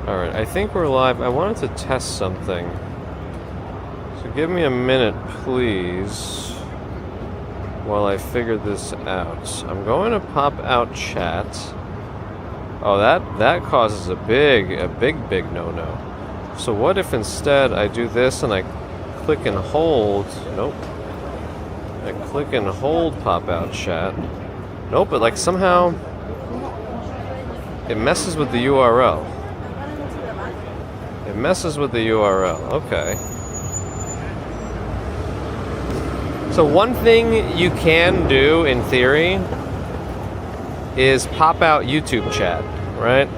Alright, I think we're live. I wanted to test something. So give me a minute, please, while I figure this out. I'm going to pop out chat. Oh, that causes a big no-no. So what if instead I do this and I click and hold? Nope. I click and hold pop out chat. Nope, but like somehow it messes with the URL. It messes with the URL. Okay. So one thing you can do in theory is pop out YouTube chat, right?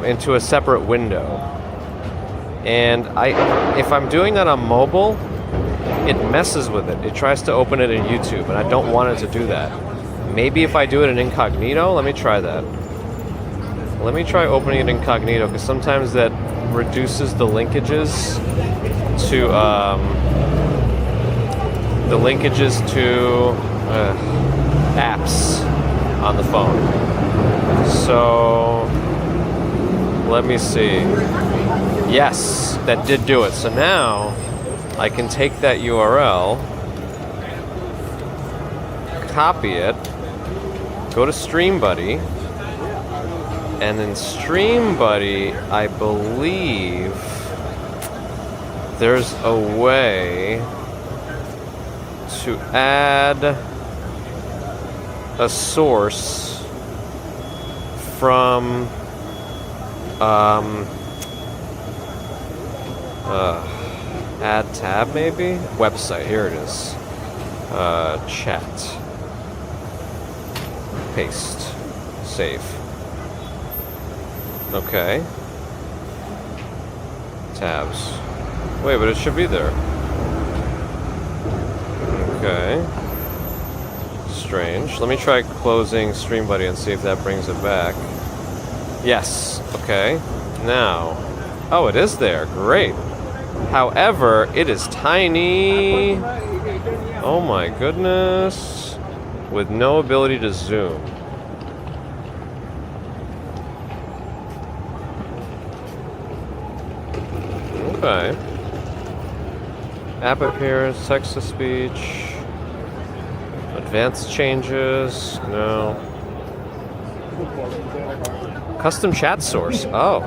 Into a separate window. And if I'm doing that on mobile, it messes with it. It tries to open it in YouTube, and I don't want it to do that. Maybe if I do it in incognito, let me try that. Let me try opening it incognito, because sometimes that reduces the linkages to apps on the phone. So let me see. Yes, that did do it. So now I can take that URL, copy it, go to StreamBuddy, and then StreamBuddy, I believe there's a way to add a source from add tab maybe? Website, here it is. Chat. Paste. Save. Okay. Tabs. Wait, but it should be there. Okay. Strange. Let me try closing StreamBuddy and see if that brings it back. Yes. Okay. Now. Oh, it is there. Great. However, it is tiny. Oh my goodness. With no ability to zoom. Okay. App appearance, text to speech. Advanced changes. No. Custom chat source. Oh.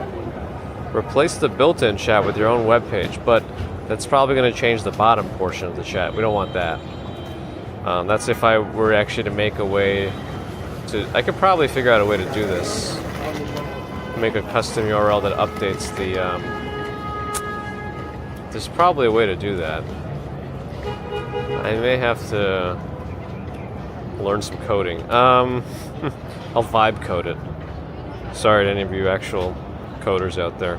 Replace the built-in chat with your own web page, but that's probably going to change the bottom portion of the chat. We don't want that. That's if I were actually to make a way to... I could probably figure out a way to do this. Make a custom URL that updates the... There's probably a way to do that. I may have to learn some coding. I'll vibe code it. Sorry to any of you actual coders out there.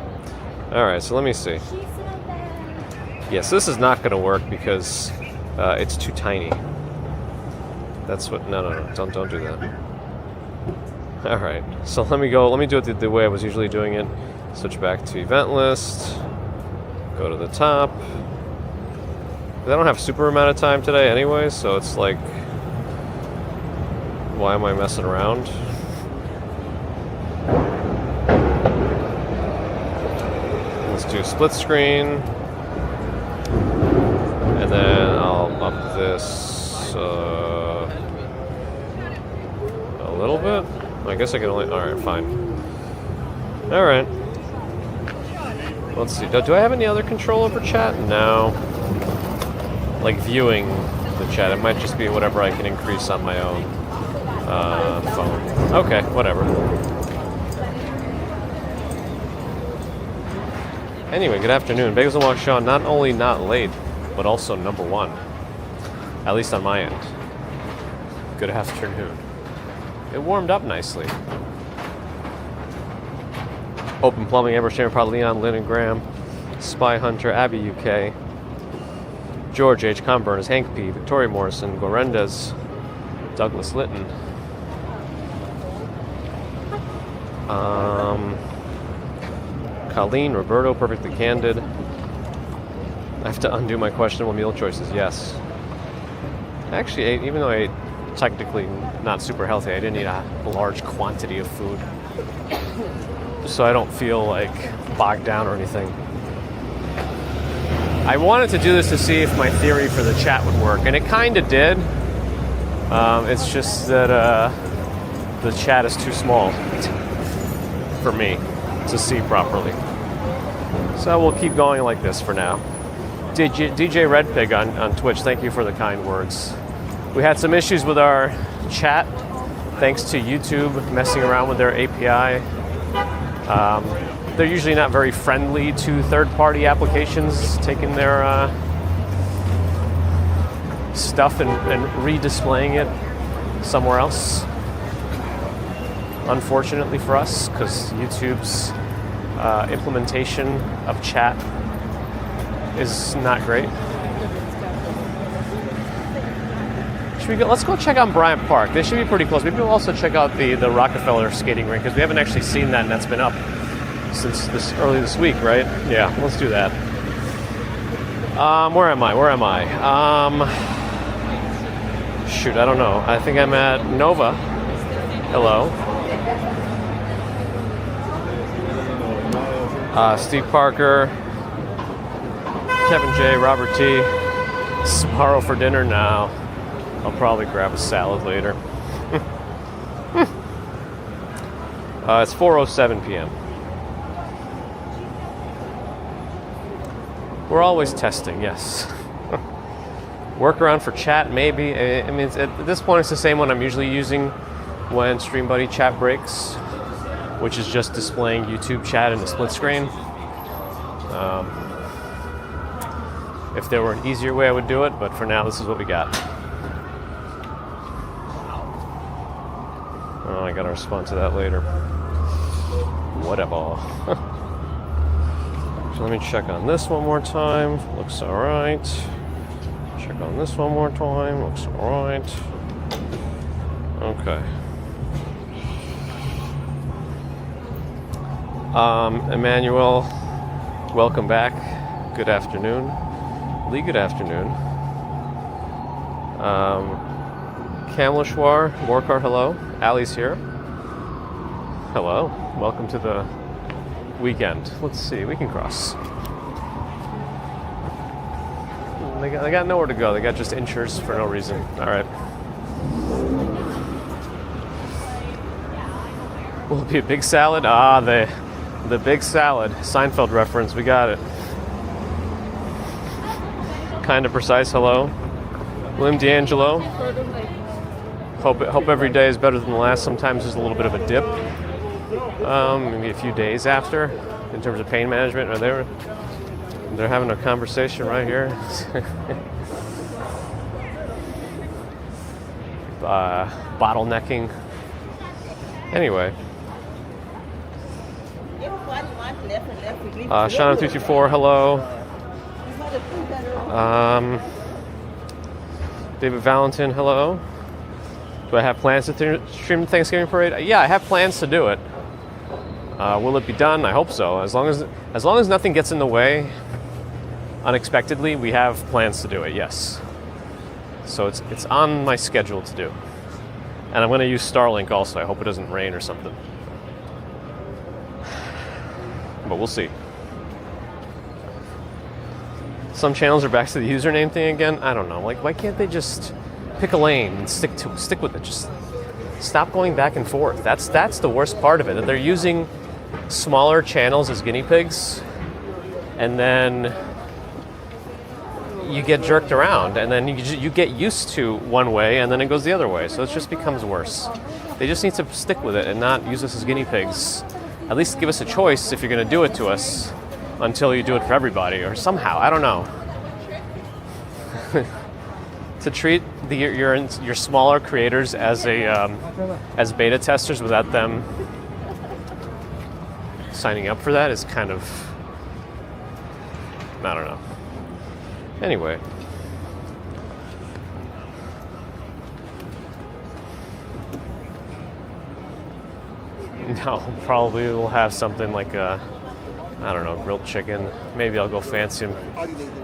Alright, so let me see. Yes, this is not going to work because it's too tiny. That's what... No. Don't do that. Alright, so let me do it the way I was usually doing it. Switch back to event list. Go to the top. I don't have super amount of time today anyway, so it's like... Why am I messing around? Let's do split screen. And then I'll up this a little bit. I guess I can only... Alright, fine. Alright. Let's see. Do I have any other control over chat? No. Like viewing the chat. It might just be whatever I can increase on my own phone. Okay, whatever. Anyway, good afternoon. Bagels and Walk Sean, not only not late, but also #1. At least on my end. Good afternoon. It warmed up nicely. Open Plumbing, Amber Sharon, Pod Leon, Lynn and Graham, Spy Hunter, Abby UK, George H. Comburners, Hank P., Victoria Morrison, Gorendez, Douglas Litton, Colleen, Roberto, Perfectly Candid. I have to undo my questionable meal choices, yes. Actually, even though I ate technically not super healthy, I didn't eat a large quantity of food. so I don't feel like bogged down or anything. I wanted to do this to see if my theory for the chat would work, and it kind of did. It's just that the chat is too small for me to see properly. So we'll keep going like this for now. DJ Red Pig on Twitch, thank you for the kind words. We had some issues with our chat thanks to YouTube messing around with their API. They're usually not very friendly to third-party applications taking their stuff and redisplaying it somewhere else. Unfortunately for us, because YouTube's implementation of chat is not great. Let's go check out Bryant Park. They should be pretty close. Maybe we'll also check out the Rockefeller skating rink, because we haven't actually seen that, and that's been up since early this week, right? Yeah, let's do that. Where am I? Shoot, I don't know. I think I'm at Nova. Hello. Steve Parker, Kevin J, Robert T. Sparrow for dinner now. I'll probably grab a salad later. It's 4:07 p.m. We're always testing, yes. Workaround for chat, maybe. I mean, at this point, it's the same one I'm usually using when StreamBuddy chat breaks, which is just displaying YouTube chat in a split screen. If there were an easier way, I would do it, but for now, this is what we got. Oh, I gotta respond to that later. Whatever. So let me check on this one more time. Looks alright. Check on this one more time. Looks alright. Okay. Emmanuel, welcome back. Good afternoon. Lee, good afternoon. Kamleshwar, Warkar, hello. Ali's here. Hello. Welcome to the weekend. Let's see, we can cross. They got nowhere to go. They got just inchers for no reason. All right. Will it be a big salad? Ah, the big salad. Seinfeld reference. We got it. Kind of precise. Hello. William D'Angelo. Hope every day is better than the last. Sometimes there's a little bit of a dip. Maybe a few days after, in terms of pain management. They're having a conversation right here. Bottlenecking. Anyway. Shauna 324, hello. David Valentin, hello. Do I have plans to stream the Thanksgiving parade? Yeah, I have plans to do it. Will it be done? I hope so. As long as nothing gets in the way unexpectedly, we have plans to do it. Yes. So it's on my schedule to do. And I'm going to use Starlink also. I hope it doesn't rain or something. But we'll see. Some channels are back to the username thing again. I don't know. Like, why can't they just pick a lane and stick with it? Just stop going back and forth. That's the worst part of it. That they're using smaller channels as guinea pigs, and then you get jerked around, and then you get used to one way, and then it goes the other way. So it just becomes worse. They just need to stick with it and not use us as guinea pigs. At least give us a choice if you're going to do it to us, until you do it for everybody, or somehow. I don't know. To treat your smaller creators as as beta testers without them signing up for that is kind of, I don't know. Anyway. No, probably we'll have something like I don't know, grilled chicken. Maybe I'll go fancy and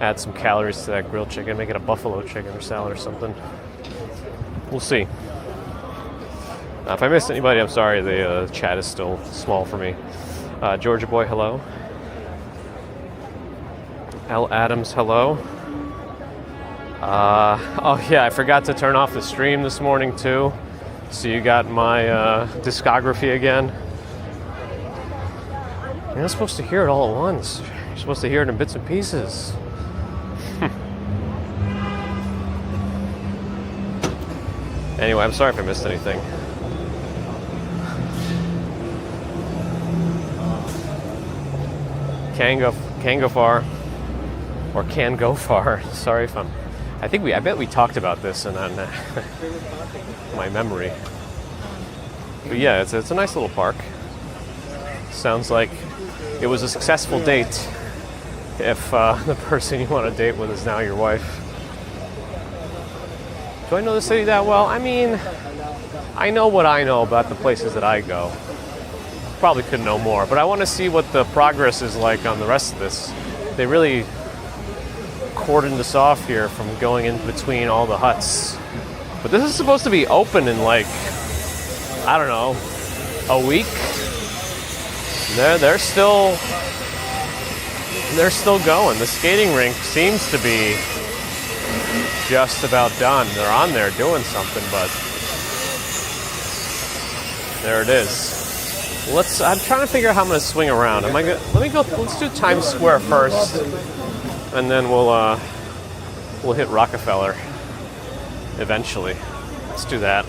add some calories to that grilled chicken, make it a buffalo chicken or salad or something. We'll see. If I missed anybody, I'm sorry. The chat is still small for me. Georgia Boy, hello. L. Adams, hello. Oh yeah, I forgot to turn off the stream this morning too. So you got my discography again. You're not supposed to hear it all at once. You're supposed to hear it in bits and pieces. Anyway, I'm sorry if I missed anything. Can go far, or can go far. Sorry if I'm. I bet we talked about this and on my memory. But yeah, it's a nice little park. Sounds like it was a successful date. If the person you want to date with is now your wife. Do I know the city that well? I mean, I know what I know about the places that I go. Probably could know more, but I want to see what the progress is like on the rest of this. They really cordoned us off here from going in between all the huts. But this is supposed to be open in like, I don't know, a week. They're still going. The skating rink seems to be just about done. They're on there doing something, but there it is. I'm trying to figure out how I'm going to swing around. Let's do Times Square first, and then we'll hit Rockefeller eventually. Let's do that.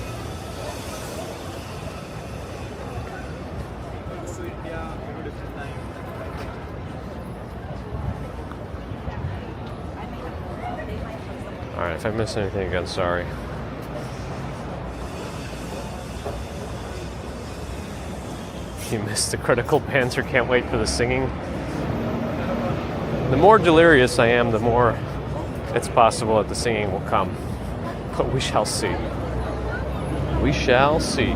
All right, if I miss anything again, sorry. You missed the critical banter, can't wait for the singing. The more delirious I am, the more it's possible that the singing will come. But we shall see. We shall see.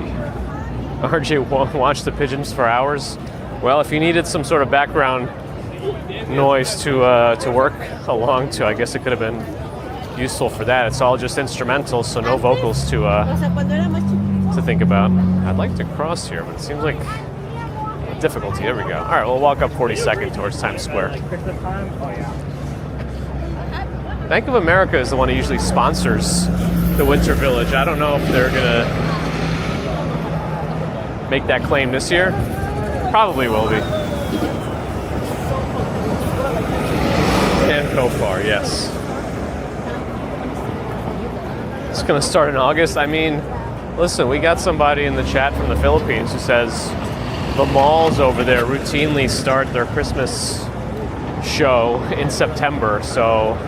RJ watched the pigeons for hours. Well, if you needed some sort of background noise to work along to, I guess it could have been useful for that. It's all just instrumental, so no vocals to think about. I'd like to cross here, but it seems like difficulty. There we go. All right, we'll walk up 42nd towards Times Square. Bank of America is the one who usually sponsors the Winter Village. I don't know if they're gonna make that claim this year. Probably will be. And go far, yes. It's gonna start in August. I mean, listen, we got somebody in the chat from the Philippines who says the malls over there routinely start their Christmas show in September, so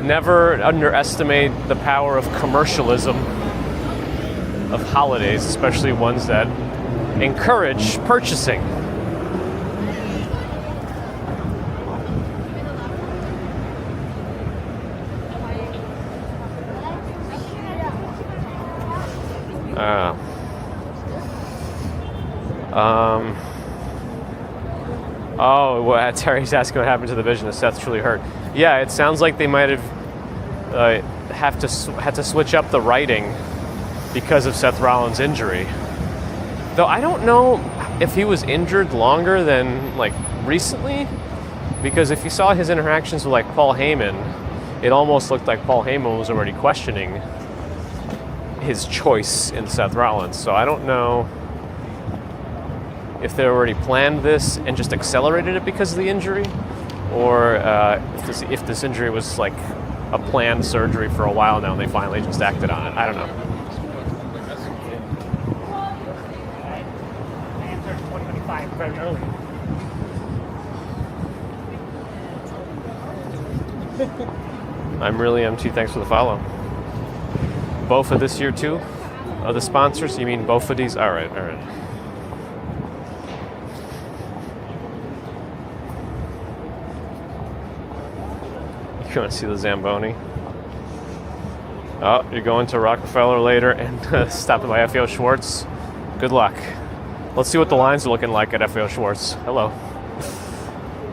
never underestimate the power of commercialism of holidays, especially ones that encourage purchasing. Terry's asking what happened to the vision. Is Seth truly hurt? Yeah, it sounds like they might have had to switch up the writing because of Seth Rollins' injury. Though I don't know if he was injured longer than like recently, because if you saw his interactions with like Paul Heyman, it almost looked like Paul Heyman was already questioning his choice in Seth Rollins. So I don't know if they already planned this and just accelerated it because of the injury, or if this injury was like a planned surgery for a while now and they finally just acted on it. I don't know. I'm really MT. Thanks for the follow. Bofa this year too? The sponsors? You mean Bofa these? All right. You want to see the Zamboni? Oh, you're going to Rockefeller later and stopping by FAO Schwartz. Good luck. Let's see what the lines are looking like at FAO Schwartz. Hello.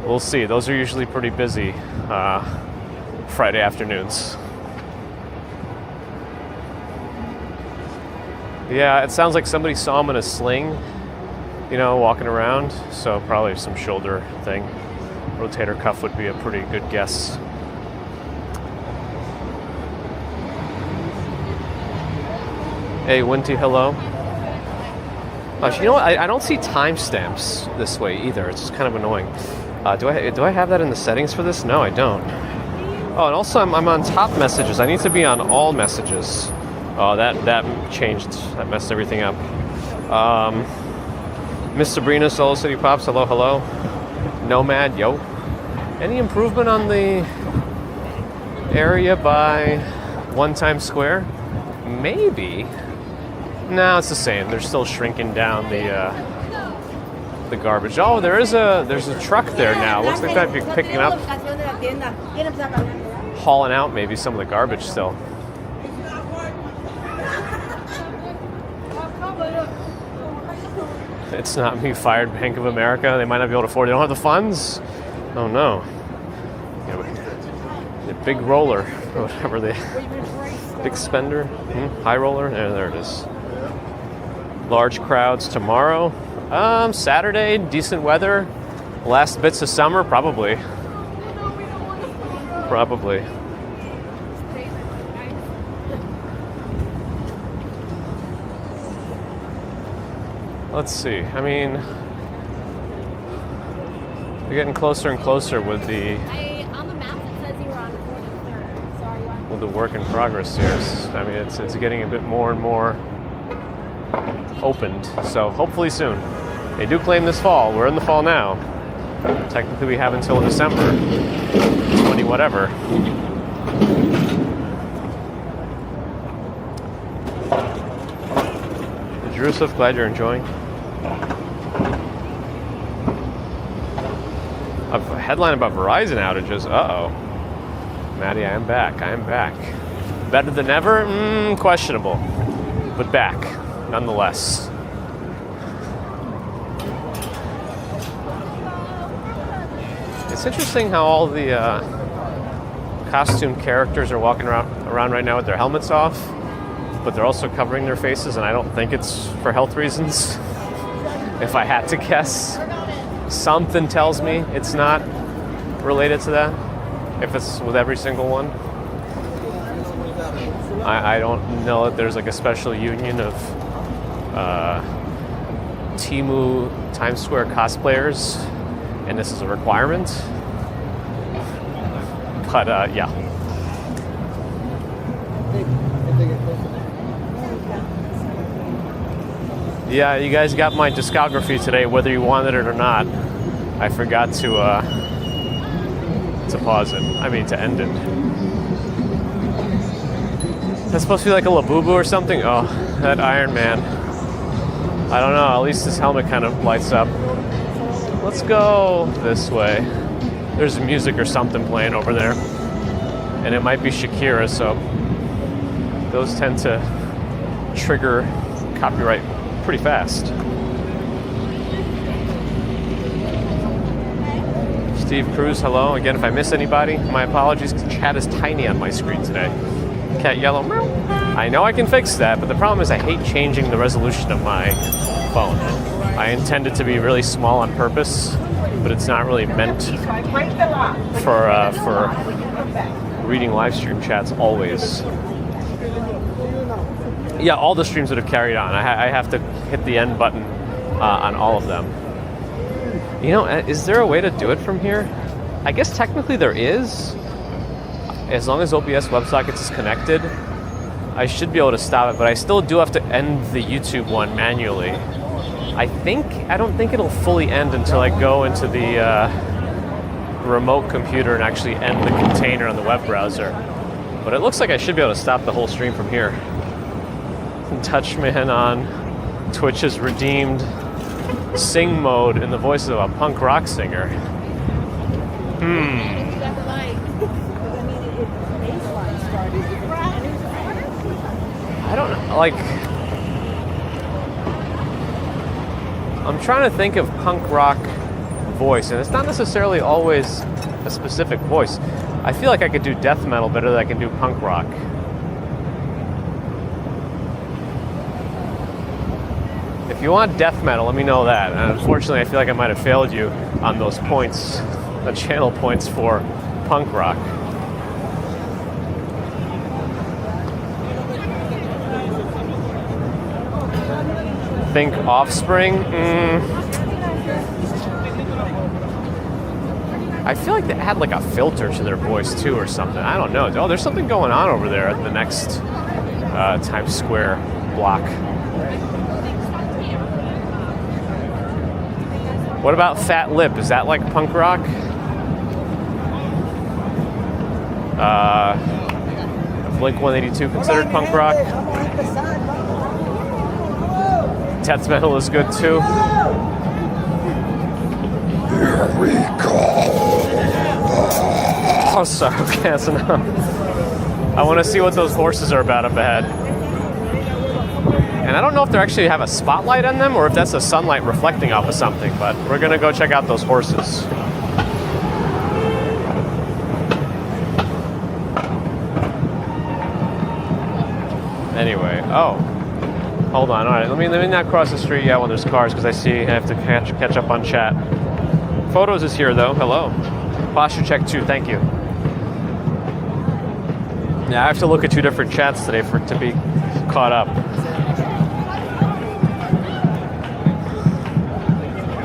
We'll see. Those are usually pretty busy Friday afternoons. Yeah, it sounds like somebody saw him in a sling, you know, walking around. So probably some shoulder thing. Rotator cuff would be a pretty good guess. Hey, Winty, hello. You know what? I don't see timestamps this way either. It's just kind of annoying. Do I have that in the settings for this? No, I don't. Oh, and also I'm on top messages. I need to be on all messages. Oh, that changed. That messed everything up. Miss Sabrina, Solo City Pops, hello, hello. Nomad, yo. Any improvement on the area by 1 Times Square? Maybe. No, it's the same. They're still shrinking down the garbage. Oh, there's a truck there now. Looks like that'd be picking up, hauling out maybe some of the garbage still. It's not me, fired Bank of America. They might not be able to afford it. They don't have the funds? Oh no. The big roller, or whatever they... Big spender? High roller? There it is. Large crowds tomorrow. Saturday, decent weather. Last bits of summer, probably. Probably. Let's see. I mean, we're getting closer and closer with the on the map it says you were on 43rd. So are you on? with the work in progress here. I mean, it's getting a bit more and more opened. So hopefully soon. They do claim this fall. We're in the fall now. Technically, we have until December 20 whatever. Joseph, glad you're enjoying. A headline about Verizon outages. Uh-oh. Maddie, I am back. I am back. Better than ever? Questionable. But back, nonetheless. It's interesting how all the costume characters are walking around right now with their helmets off, but they're also covering their faces, and I don't think it's for health reasons. If I had to guess, something tells me it's not related to that, if it's with every single one. I don't know that there's like a special union of Temu Times Square cosplayers, and this is a requirement. But yeah. Yeah, you guys got my discography today, whether you wanted it or not. I forgot to pause it. I mean, to end it. Is that supposed to be like a Labubu or something? Oh, that Iron Man. I don't know. At least his helmet kind of lights up. Let's go this way. There's music or something playing over there. And it might be Shakira, so those tend to trigger copyright pretty fast. Steve Cruz, hello. Again, if I miss anybody, my apologies, because chat is tiny on my screen today. Cat yellow, meow. I know I can fix that, but the problem is I hate changing the resolution of my phone. I intend it to be really small on purpose, but it's not really meant for reading live stream chats always. Yeah, all the streams would have carried on. I have to hit the end button on all of them. You know, is there a way to do it from here? I guess technically there is. As long as OBS WebSockets is connected, I should be able to stop it, but I still do have to end the YouTube one manually. I don't think it'll fully end until I go into the remote computer and actually end the container on the web browser. But it looks like I should be able to stop the whole stream from here. Touchman on Twitch has redeemed sing mode in the voice of a punk rock singer. I don't know, like, I'm trying to think of punk rock voice, and it's not necessarily always a specific voice. I feel like I could do death metal better than I can do punk rock. If you want death metal, let me know that. And unfortunately, I feel like I might have failed you on those points, the channel points for punk rock. Think Offspring? I feel like they had like a filter to their voice too or something. I don't know. Oh, there's something going on over there at the next Times Square block. What about Fat Lip? Is that like punk rock? Blink-182 considered punk rock? Death metal is good too. Here we go. Oh, sorry. Okay, that's enough. I want to see what those horses are about up ahead. And I don't know if they actually have a spotlight on them or if that's the sunlight reflecting off of something, but we're going to go check out those horses. Anyway, oh. Hold on, all right. Let me not cross the street yet when there's cars because I have to catch up on chat. Photos is here though. Hello. Posture check 2. Thank you. Yeah, I have to look at 2 different chats today for it to be caught up.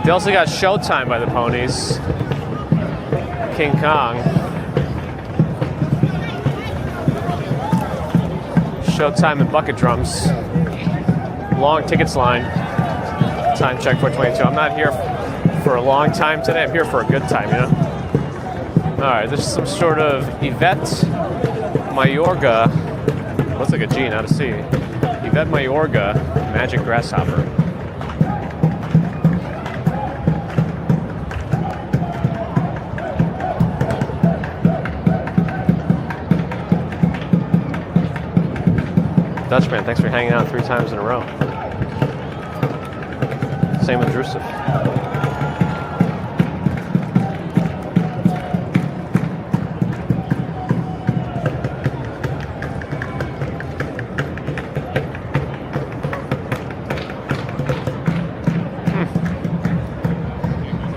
They also got Showtime by the Ponies. King Kong. Showtime and Bucket Drums. Long tickets line. Time check 422. I'm not here for a long time today. I'm here for a good time, you know? Alright, this is some sort of Yvette Mayorga. Looks like a G, not a C. Yvette Mayorga Magic Grasshopper. Dutchman, thanks for hanging out 3 times in a row. Same with Drusif.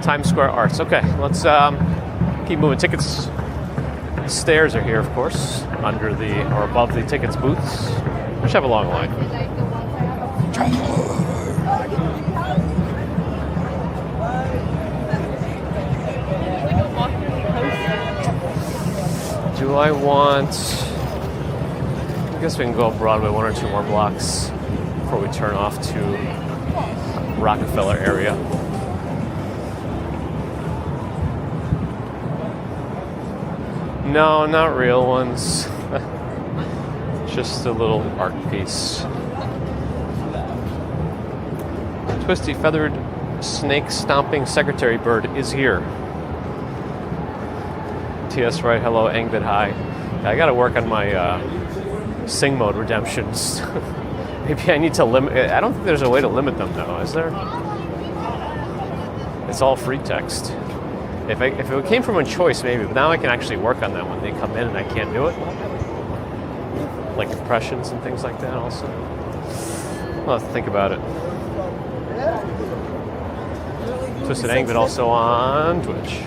Times Square Arts. Okay, let's keep moving. Tickets. Stairs are here, of course, under the or above the tickets booths. We should have a long line. Do I want... I guess we can go up Broadway 1 or 2 more blocks before we turn off to Rockefeller area. No, not real ones. Just a little art piece. Twisty feathered snake stomping secretary bird is here. TS right, hello, Angbit hi. I gotta work on my sing mode redemptions. Maybe I need to limit. I don't think there's a way to limit them though, is there? It's all free text. If it came from a choice, maybe, but now I can actually work on that when they come in and I can't do it. Like impressions and things like that also. I'll have to think about it. Twisted Angbit also on Twitch.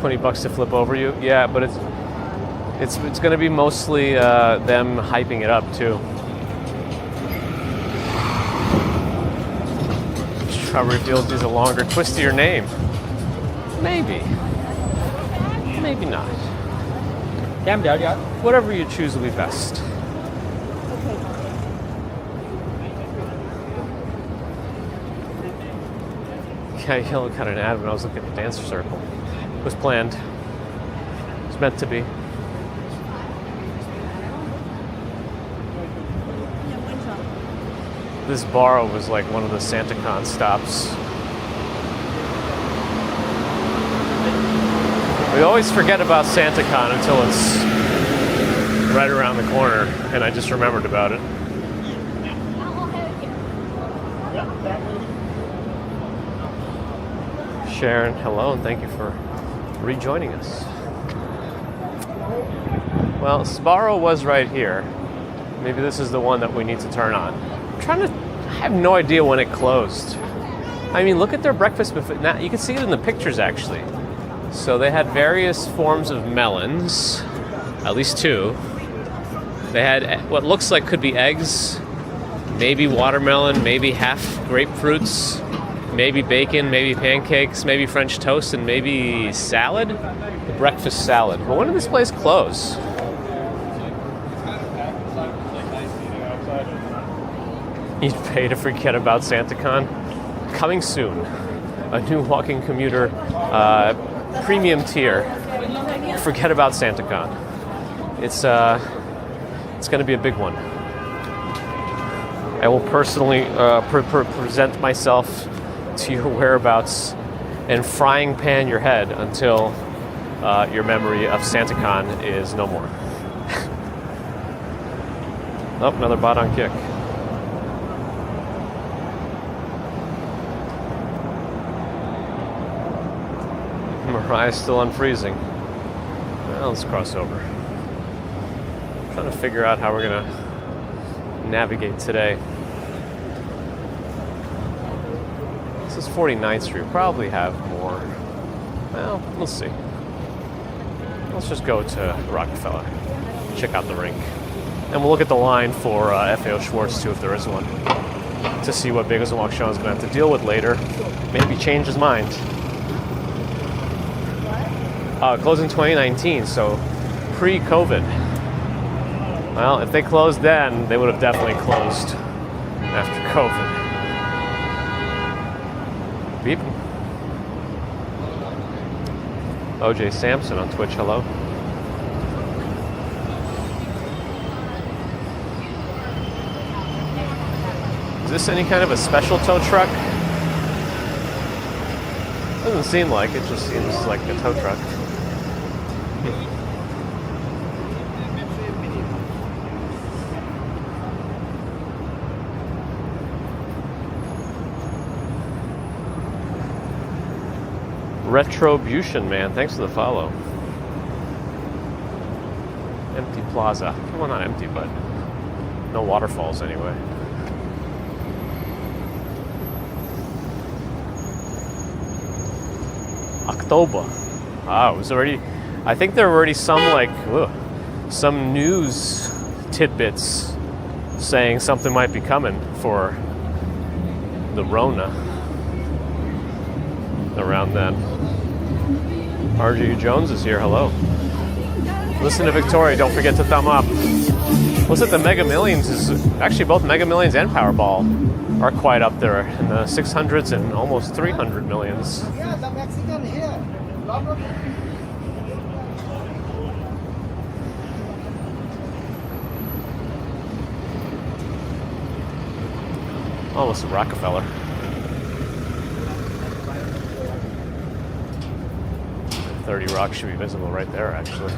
$20 to flip over you? Yeah, but it's going to be mostly them hyping it up too. Strawberry Fields is a longer, twistier name. Maybe. Maybe not. Whatever you choose will be best. Yeah, Yellow got an ad when I was looking at the Dancer Circle. It was planned. It was meant to be. This bar was like one of the SantaCon stops. We always forget about SantaCon until it's right around the corner, and I just remembered about it. Sharon, hello, and thank you for rejoining us. Well, Sbarro was right here. Maybe this is the one that we need to turn on. I have no idea when it closed. I mean, look at their breakfast buffet. Now, you can see it in the pictures, actually. So they had various forms of melons, at least 2. They had what looks like could be eggs, maybe watermelon, maybe half grapefruits, maybe bacon, maybe pancakes, maybe French toast, and maybe salad? The breakfast salad. But when did this place close? You'd pay to forget about SantaCon? Coming soon. A new walking commuter premium tier. Forget about SantaCon. It's going to be a big one. I will personally present myself to your whereabouts and frying pan your head until your memory of SantaCon is no more. Oh, another bot on kick. Mariah's still unfreezing. Well, let's cross over. I'm trying to figure out how we're going to navigate today. This is 49th Street. Probably have more. Well, we'll see. Let's just go to Rockefeller. Check out the rink. And we'll look at the line for FAO Schwartz, too, if there is one. To see what Bagels and Walk Sean is going to have to deal with later. Maybe change his mind. Closed in 2019, so pre-COVID. Well, if they closed then, they would have definitely closed after COVID. Beep. OJ Sampson on Twitch, hello. Is this any kind of a special tow truck? Doesn't seem like it, just seems like a tow truck. Retribution, man. Thanks for the follow. Empty plaza. Well, not empty, but no waterfalls anyway. October. It was already. I think there were already some news tidbits saying something might be coming for the Rona around then. RG Jones is here. Hello. Listen to Victoria. Don't forget to thumb up. Looks like the Mega Millions is actually both Mega Millions and Powerball are quite up there in the 600s and almost 300 millions. Yeah, the Mexican here. Almost a Rockefeller. $30 Rock should be visible right there, actually.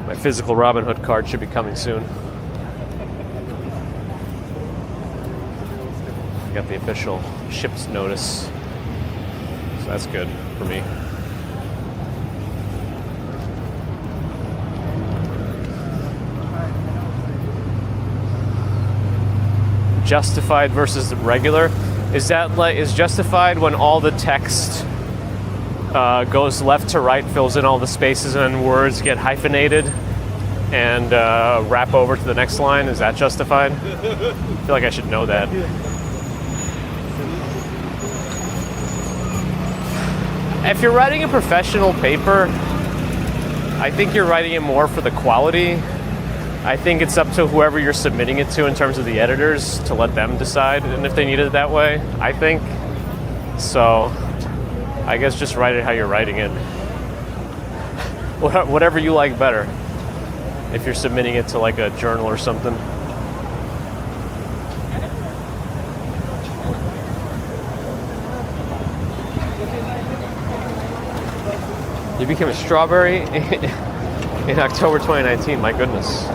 My physical Robin Hood card should be coming soon. I got the official ship's notice, so that's good for me. Justified versus regular. Is Justified when all the text goes left to right, fills in all the spaces, and words get hyphenated and wrap over to the next line? Is that Justified? I feel like I should know that. If you're writing a professional paper, I think you're writing it more for the quality. I think it's up to whoever you're submitting it to in terms of the editors to let them decide, and if they need it that way, I think. So, I guess just write it how you're writing it. Whatever you like better. If you're submitting it to like a journal or something. You became a strawberry in October 2019, my goodness.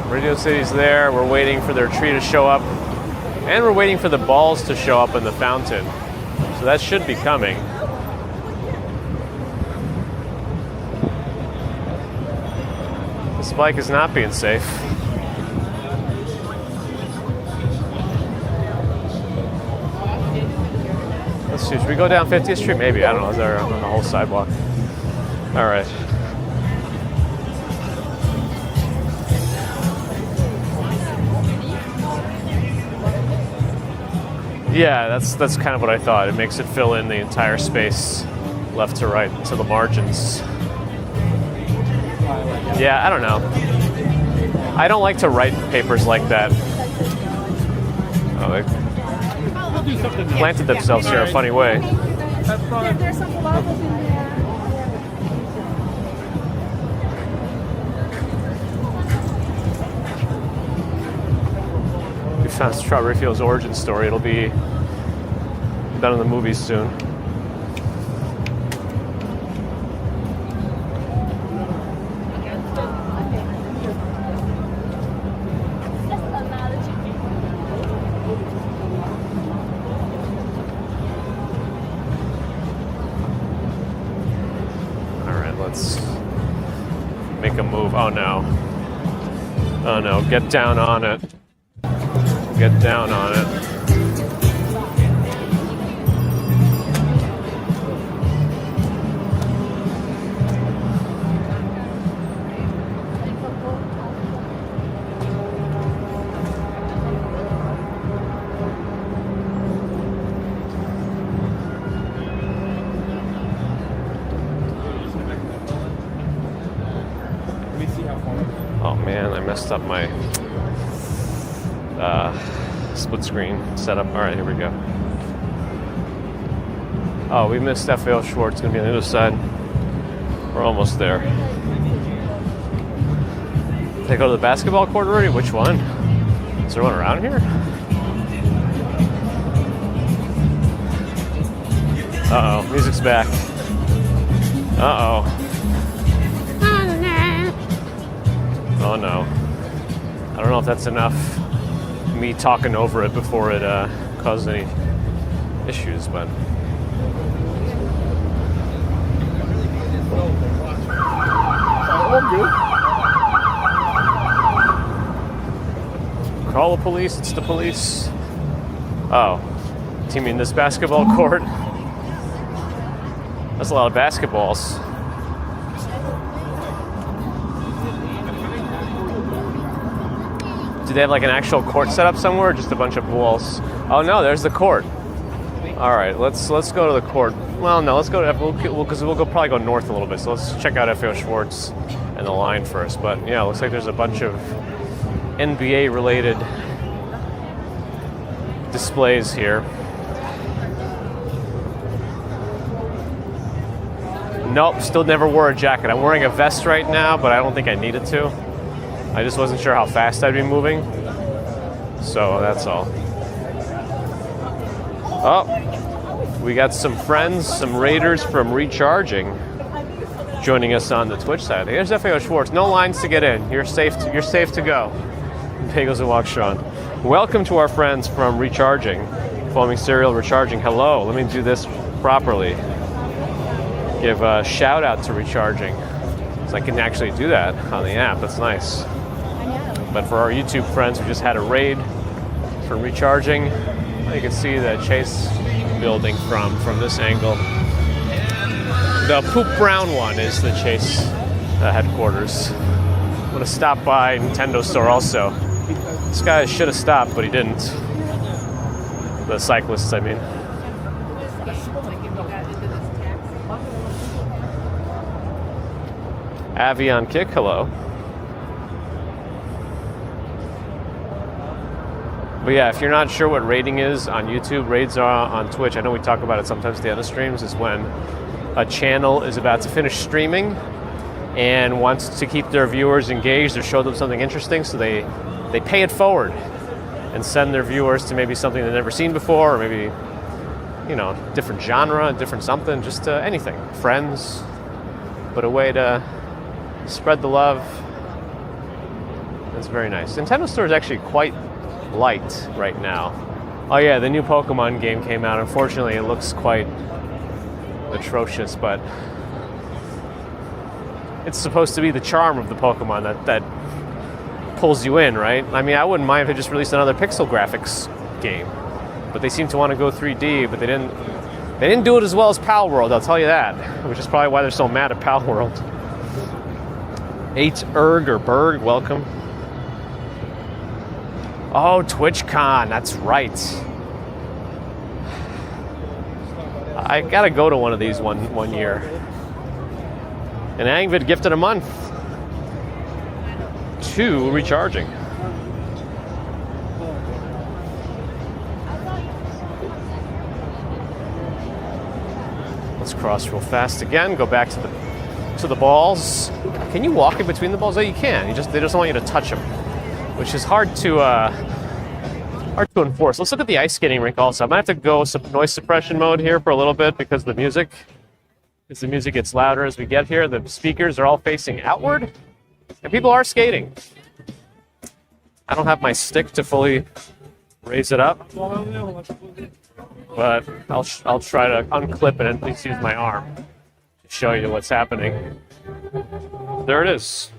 Radio City's there. We're waiting for their tree to show up. And we're waiting for the balls to show up in the fountain. So that should be coming. This bike is not being safe. Let's see, should we go down 50th Street? Maybe, I don't know. Is there on the whole sidewalk? All right. Yeah, that's kind of what I thought. It makes it fill in the entire space, left to right, to the margins. Yeah, I don't know. I don't like to write papers like that. Oh, they planted themselves here in a funny way. There's some falafels in there. We found Strawberry Field's origin story. It'll be done in the movies soon. Let's make a move. Oh no. Oh no, get down on it. Get down on it. Oh man, I messed up my split screen setup. All right, here we go. Oh, we missed FAO Schwartz. It's gonna be on the other side. We're almost there. Did they go to the basketball court already? Which one? Is there one around here? Uh-oh, music's back. Uh-oh. Oh no. I don't know if that's enough me talking over it before it caused any issues, but... Call the police, it's the police. Oh. Do you mean this basketball court? That's a lot of basketballs. Do they have like an actual court set up somewhere, or just a bunch of walls? Oh no, there's the court. All right, let's go to the court. Well, no, let's go to because we'll probably go north a little bit. So let's check out FAO Schwartz and the line first. But yeah, it looks like there's a bunch of NBA related displays here. Nope, still never wore a jacket. I'm wearing a vest right now, but I don't think I needed to. I just wasn't sure how fast I'd be moving. So that's all. Oh, we got some friends, some raiders from Recharging joining us on the Twitch side. Here's FAO Schwartz. No lines to get in. You're safe to go. Bagels and Waukeshawn. Welcome to our friends from Recharging. Foaming Cereal Recharging. Hello. Let me do this properly. Give a shout out to Recharging. So I can actually do that on the app. That's nice. But for our YouTube friends, we just had a raid for Recharging. You can see the Chase building from this angle. The poop brown one is the Chase headquarters. I'm gonna stop by Nintendo store also. This guy should have stopped, but he didn't. The cyclists, I mean. Avion Kick, hello. But yeah, if you're not sure what raiding is on YouTube, raids are on Twitch. I know we talk about it sometimes at the end of streams, is when a channel is about to finish streaming and wants to keep their viewers engaged or show them something interesting, so they pay it forward and send their viewers to maybe something they've never seen before, or maybe, you know, different genre, different something, just anything. Friends, but a way to spread the love That's very nice. Nintendo Store is actually quite light right now. Oh yeah, the new Pokemon game came out. Unfortunately, it looks quite atrocious, but it's supposed to be the charm of the Pokemon that pulls you in, right? I mean, I wouldn't mind if they just released another pixel graphics game, but they seem to want to go 3D, but they didn't do it as well as Pal World, I'll tell you that, which is probably why they're so mad at Pal World. 8 Erg or Berg, welcome. Oh, TwitchCon, that's right. I gotta go to one of these one year. And Angvid gifted a month. 2 recharging. Let's cross real fast again. Go back to the balls. Can you walk in between the balls? Oh, you can. They just don't want you to touch them, which is hard to enforce. Let's look at the ice skating rink also. I might have to go noise suppression mode here for a little bit because the music gets louder as we get here. The speakers are all facing outward, and people are skating. I don't have my stick to fully raise it up, but I'll try to unclip it and at least use my arm to show you what's happening. There it is.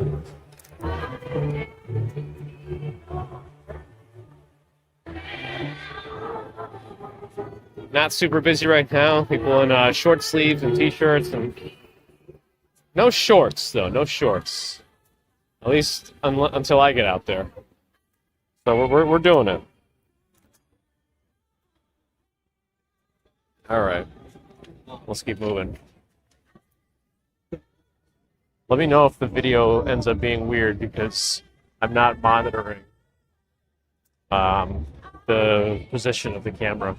Not super busy right now. People in short sleeves and t-shirts, and no shorts though. No shorts, at least until I get out there. So we're doing it. All right, let's keep moving. Let me know if the video ends up being weird because I'm not monitoring the position of the camera.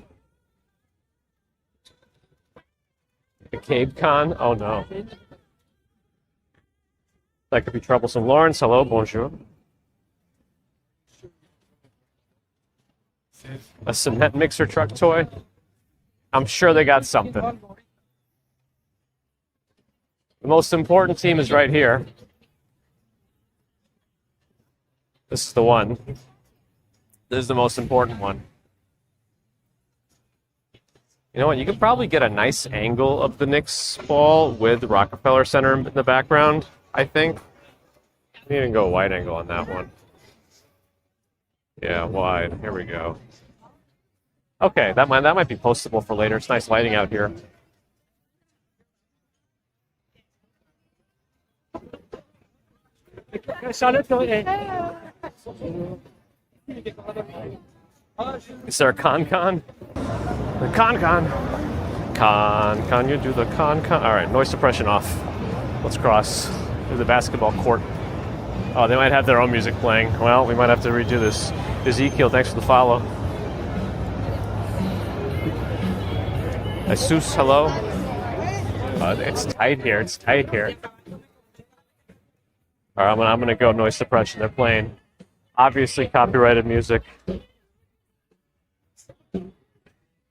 The Cave Con? Oh no. That could be troublesome. Lawrence, hello, bonjour. A cement mixer truck toy? I'm sure they got something. The most important team is right here. This is the one. This is the most important one. You know what? You could probably get a nice angle of the Knicks ball with the Rockefeller Center in the background, I think. You can go wide angle on that one. Yeah, wide. Here we go. Okay, that might be postable for later. It's nice lighting out here. Is there a con? The con, you do the con. All right, noise suppression off. Let's cross to the basketball court. Oh, they might have their own music playing. Well, we might have to redo this. Ezekiel, thanks for the follow. Asus, hello. It's tight here. All right, I'm gonna go noise suppression. They're playing obviously copyrighted music.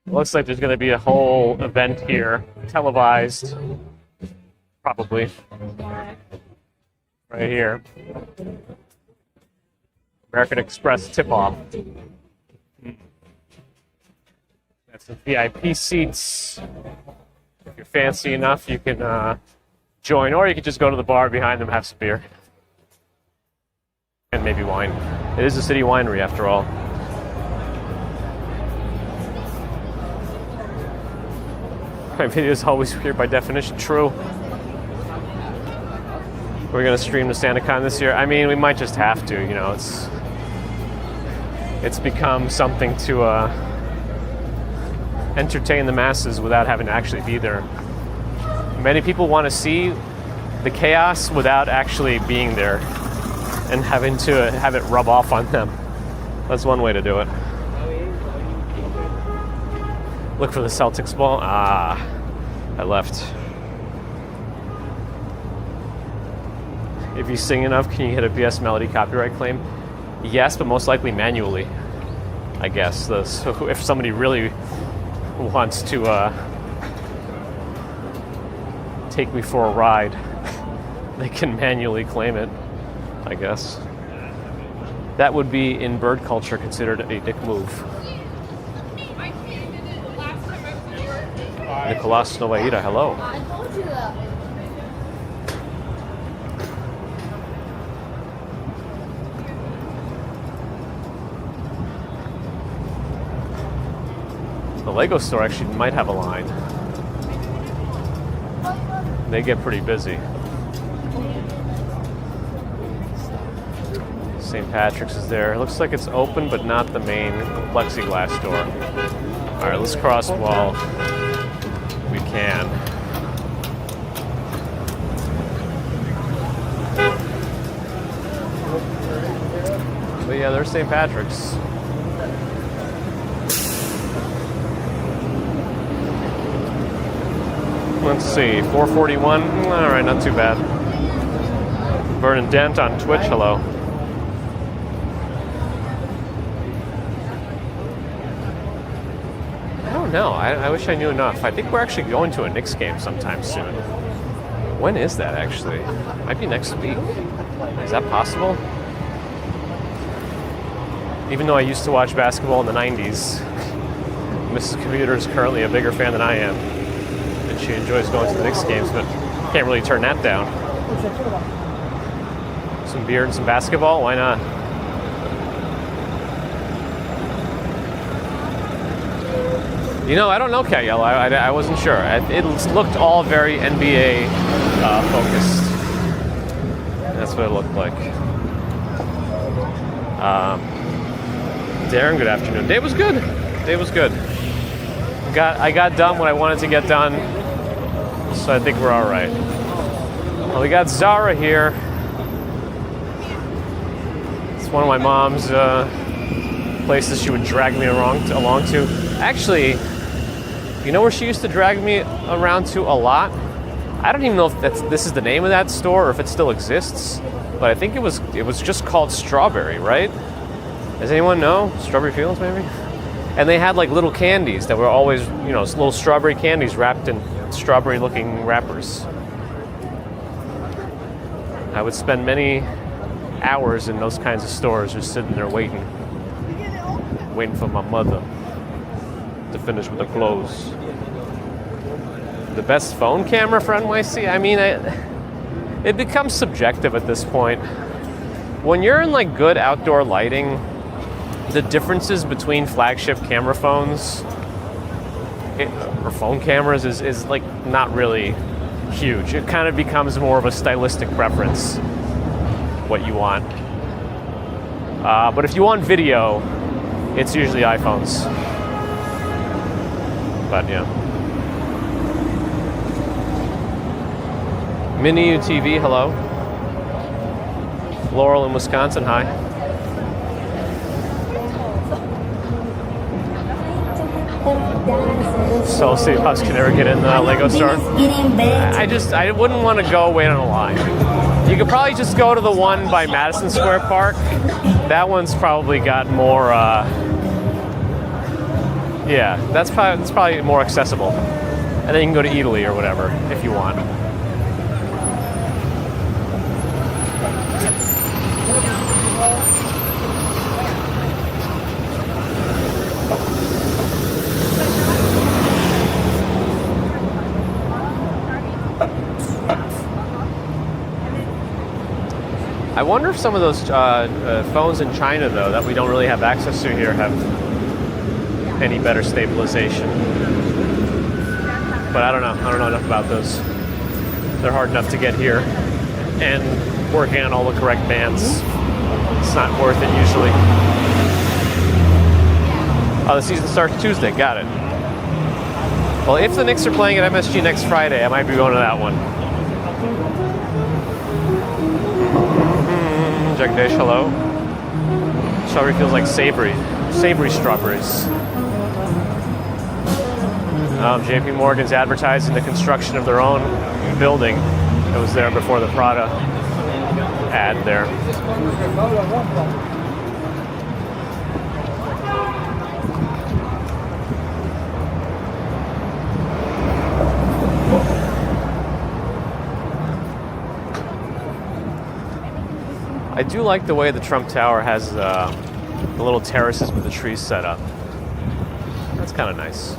Looks like there's going to be a whole event here, televised, probably, right here. American Express tip-off. That's the VIP seats. If you're fancy enough, you can join, or you can just go to the bar behind them, have some beer. And maybe wine. It is a city winery, after all. My video is always weird by definition. True. We're gonna stream to SantaCon this year. I mean, we might just have to. You know, it's become something to entertain the masses without having to actually be there. Many people want to see the chaos without actually being there and having to have it rub off on them. That's one way to do it. Look for the Celtics ball. Ah, I left. If you sing enough, can you hit a BS Melody copyright claim? Yes, but most likely manually, I guess. So if somebody really wants to take me for a ride, they can manually claim it, I guess. that would be in bird culture considered a dick move. Nicolas Novaira, hello. I told you that. The Lego store actually might have a line. They get pretty busy. St. Patrick's is there. Looks like it's open, but not the main plexiglass door. All right, let's cross while we can. But yeah, there's St. Patrick's. Let's see, 441. All right, not too bad. Vernon Dent on Twitch, hello. I don't know. I wish I knew enough. I think we're actually going to a Knicks game sometime soon. When is that actually? Might be next week. Is that possible? Even though I used to watch basketball in the 90s, Mrs. Commuter is currently a bigger fan than I am. And she enjoys going to the Knicks games, but can't really turn that down. Some beer and some basketball? Why not? You know, I don't know, Cat Yellow. I wasn't sure. It looked all very NBA focused. That's what it looked like. Darren, good afternoon. Day was good. Day was good. I got done what I wanted to get done, so I think we're all right. Well, we got Zara here. It's one of my mom's places she would drag me along to. Actually, you know where she used to drag me around to a lot? I don't even know if this is the name of that store or if it still exists, but I think it was just called Strawberry, right? Does anyone know? Strawberry Fields, maybe? And they had like little candies that were always, you know, little strawberry candies wrapped in strawberry-looking wrappers. I would spend many hours in those kinds of stores just sitting there waiting for my mother to finish with the clothes. The best phone camera for NYC? I mean, it becomes subjective at this point. When you're in like good outdoor lighting, the differences between flagship camera phones or phone cameras is like not really huge. It kind of becomes more of a stylistic preference, what you want. But if you want video, it's usually iPhones. But yeah. Mini UTV, hello. Laurel in Wisconsin, hi. So see if us can ever get in the Lego store. I wouldn't want to go wait on a line. You could probably just go to the one by Madison Square Park. That one's probably got more, yeah, that's probably more accessible. And then you can go to Italy or whatever if you want. I wonder if some of those phones in China, though, that we don't really have access to here have any better stabilization. But I don't know. I don't know enough about those. They're hard enough to get here. And working on all the correct bands, it's not worth it usually. Oh, the season starts Tuesday. Got it. Well, if the Knicks are playing at MSG next Friday, I might be going to that one. Jagdish, hello. Strawberry feels like savory strawberries. JP Morgan's advertising the construction of their own building that was there before the Prada ad there. I do like the way the Trump Tower has the little terraces with the trees set up. That's kind of nice.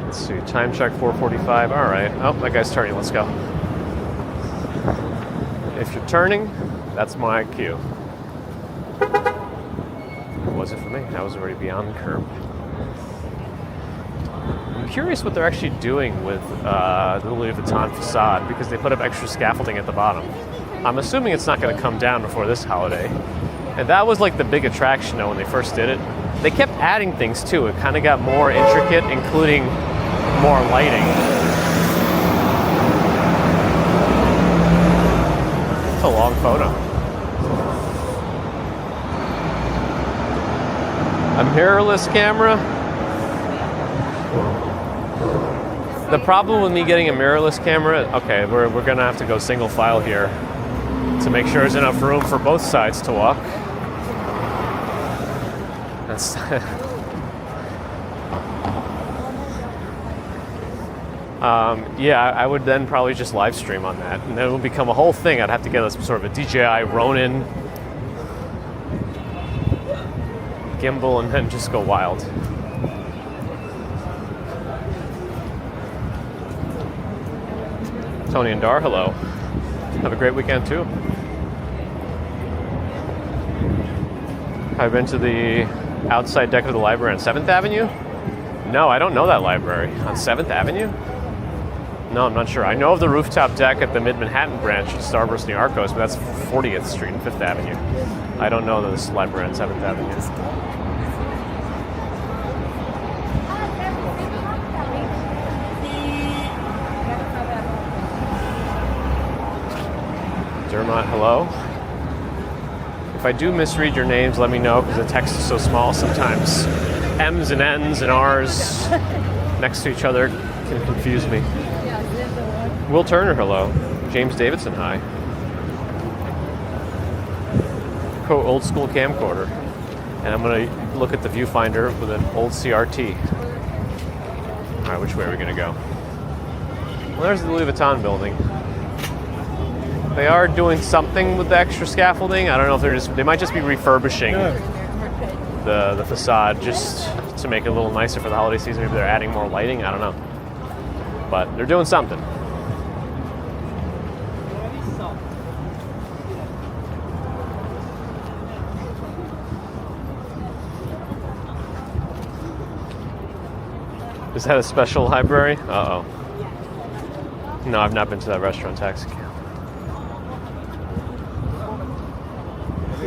Let's see, time check 4:45. All right. Oh, that guy's turning. Let's go. If you're turning, that's my cue. It wasn't for me. I was already beyond the curb. I'm curious what they're actually doing with the Louis Vuitton facade because they put up extra scaffolding at the bottom. I'm assuming it's not going to come down before this holiday. And that was like the big attraction though when they first did it. They kept adding things too. It kind of got more intricate, including more lighting. It's a long photo. A mirrorless camera. The problem with me getting a mirrorless camera, okay, we're gonna have to go single file here to make sure there's enough room for both sides to walk. That's yeah, I would then probably just live stream on that, and then it would become a whole thing. I'd have to get a sort of a DJI Ronin gimbal and then just go wild. Tony and Dar, hello. Have a great weekend too. I've been to the outside deck of the library on 7th Avenue. No, I don't know that library. On 7th Avenue? No, I'm not sure. I know of the rooftop deck at the Mid-Manhattan branch at Starburst near Arcos, but that's 40th Street and 5th Avenue. I don't know this library on 7th Avenue. Dermot, hello. If I do misread your names, let me know because the text is so small sometimes. M's and N's and R's next to each other can confuse me. Will Turner, hello. James Davidson, hi. Old school camcorder. And I'm going to look at the viewfinder with an old CRT. All right, which way are we going to go? Well, there's the Louis Vuitton building. They are doing something with the extra scaffolding. I don't know if they might just be refurbishing the facade just to make it a little nicer for the holiday season. Maybe they're adding more lighting. I don't know. But they're doing something. Is that a special library? Uh-oh. No, I've not been to that restaurant, Taxi Cab.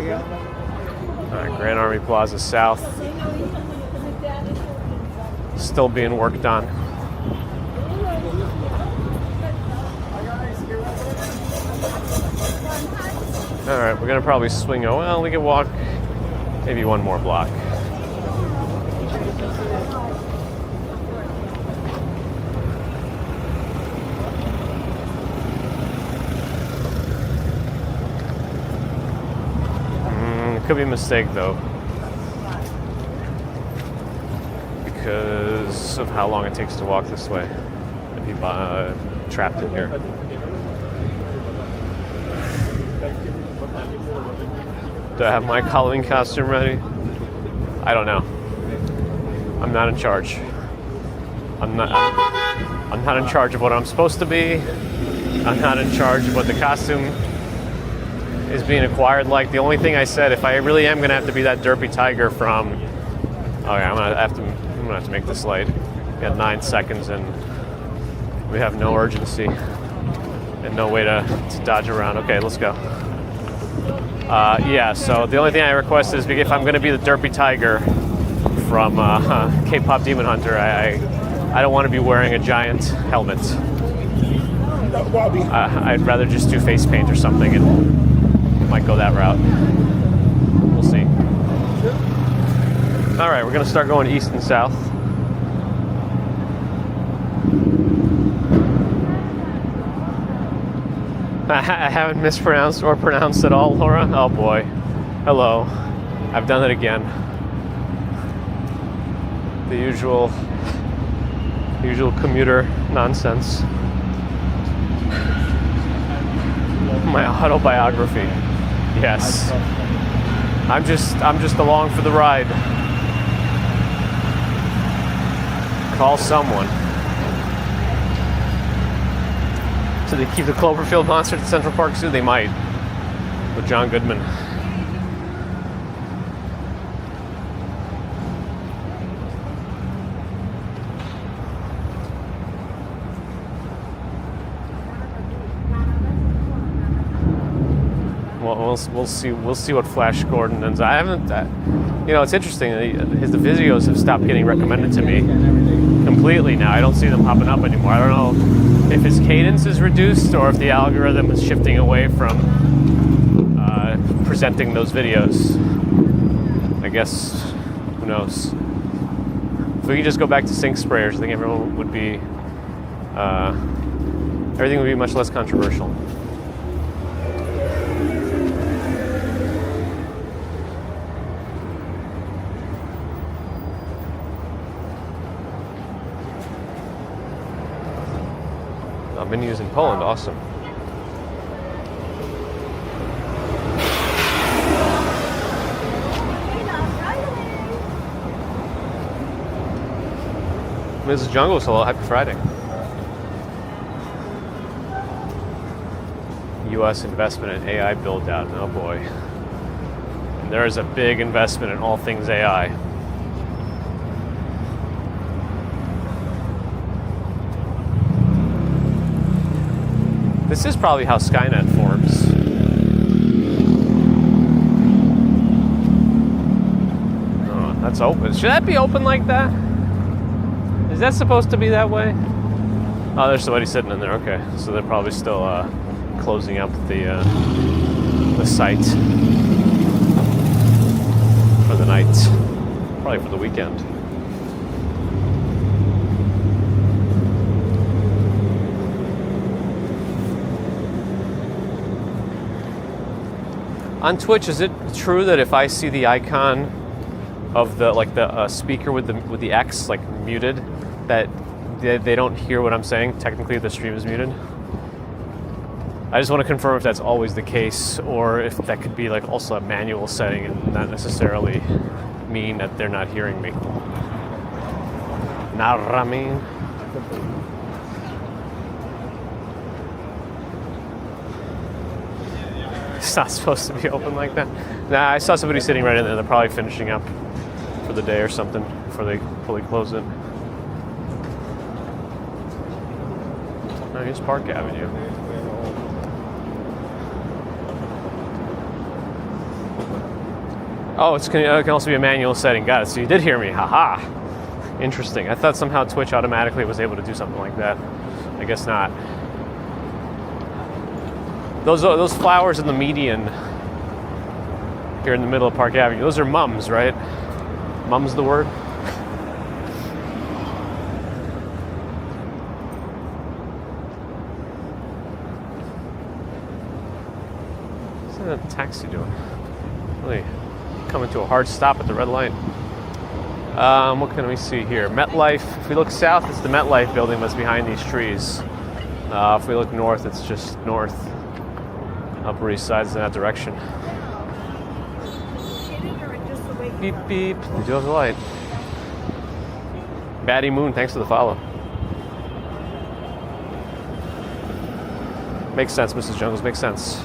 All right, Grand Army Plaza South. Still being worked on. All right, we're gonna probably swing. Oh, well, we can walk maybe one more block. Could be a mistake though, because of how long it takes to walk this way. I'd be trapped in here. Do I have my Halloween costume ready? I don't know. I'm not in charge. I'm not in charge of what I'm supposed to be. I'm not in charge of what the costume is being acquired like. The only thing I said, if I really am gonna have to be that derpy tiger from, okay, I'm gonna have to make this light. We got 9 seconds and we have no urgency and no way to dodge around. Okay, let's go. Yeah, so the only thing I request is if I'm gonna be the derpy tiger from K-pop Demon Hunter, I don't want to be wearing a giant helmet. I'd rather just do face paint or something and might go that route. We'll see. All right, we're gonna start going east and south. I haven't mispronounced or pronounced at all, Laura. Oh boy. Hello. I've done it again. The usual commuter nonsense. Autobiography. Yes. I'm just along for the ride. Call someone. So they keep the Cloverfield monster at Central Park Zoo? They might. With John Goodman. Well, we'll see what Flash Gordon ends. I haven't. It's interesting. The videos have stopped getting recommended to me completely now. I don't see them popping up anymore. I don't know if his cadence is reduced or if the algorithm is shifting away from presenting those videos. I guess who knows. If we could just go back to sink sprayers, I think everyone would be. Everything would be much less controversial. Menus in Poland, awesome. Mrs. Jungle, hello, happy Friday. U.S. investment in AI build-out, oh boy. And there is a big investment in all things AI. This is probably how Skynet forms. Oh, that's open. Should that be open like that? Is that supposed to be that way? Oh, there's somebody sitting in there. Okay, so they're probably still closing up the site for the night, probably for the weekend. On Twitch, is it true that if I see the icon of the speaker with the X muted, that they don't hear what I'm saying? Technically, the stream is muted. I just want to confirm if that's always the case, or if that could be also a manual setting and not necessarily mean that they're not hearing me. Know what I mean? It's not supposed to be open like that. Nah, I saw somebody sitting right in there. They're probably finishing up for the day or something before they fully close it. Oh, here's Park Avenue. Oh, it can also be a manual setting. Got it. So you did hear me. Haha. Interesting. I thought somehow Twitch automatically was able to do something like that. I guess not. Those flowers in the median here in the middle of Park Avenue, those are mums, right? Mum's the word? What's that taxi doing? Really coming to a hard stop at the red light. What can we see here? MetLife. If we look south, it's the MetLife building that's behind these trees. If we look north, it's just north. Upper East Side's in that direction. Beep, beep. You do have the light. Batty Moon, thanks for the follow. Makes sense, Mrs. Jungles, makes sense.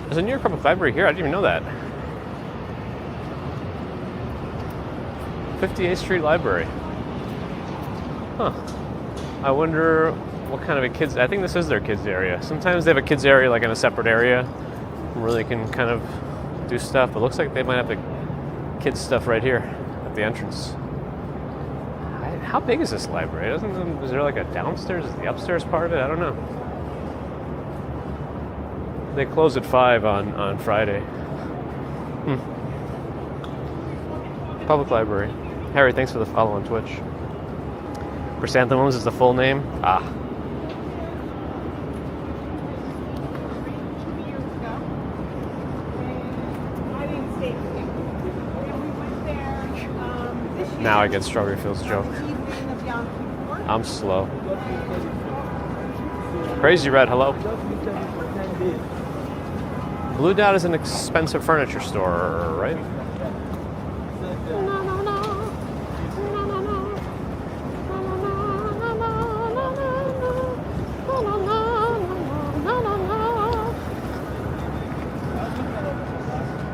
There's a New York Public Library here. I didn't even know that. 58th Street Library. Huh. I wonder what kind of a kids... I think this is their kids area. Sometimes they have a kids area in a separate area where they can kind of do stuff. But it looks like they might have the kids stuff right here at the entrance. How big is this library? Is there a downstairs? Is the upstairs part of it? I don't know. They close at 5 on Friday. Public library. Harry, thanks for the follow on Twitch. Chrysanthemums is the full name? Ah. Now I get Strawberry Fields joke. I'm slow. Crazy Red, hello. Blue Dot is an expensive furniture store, right?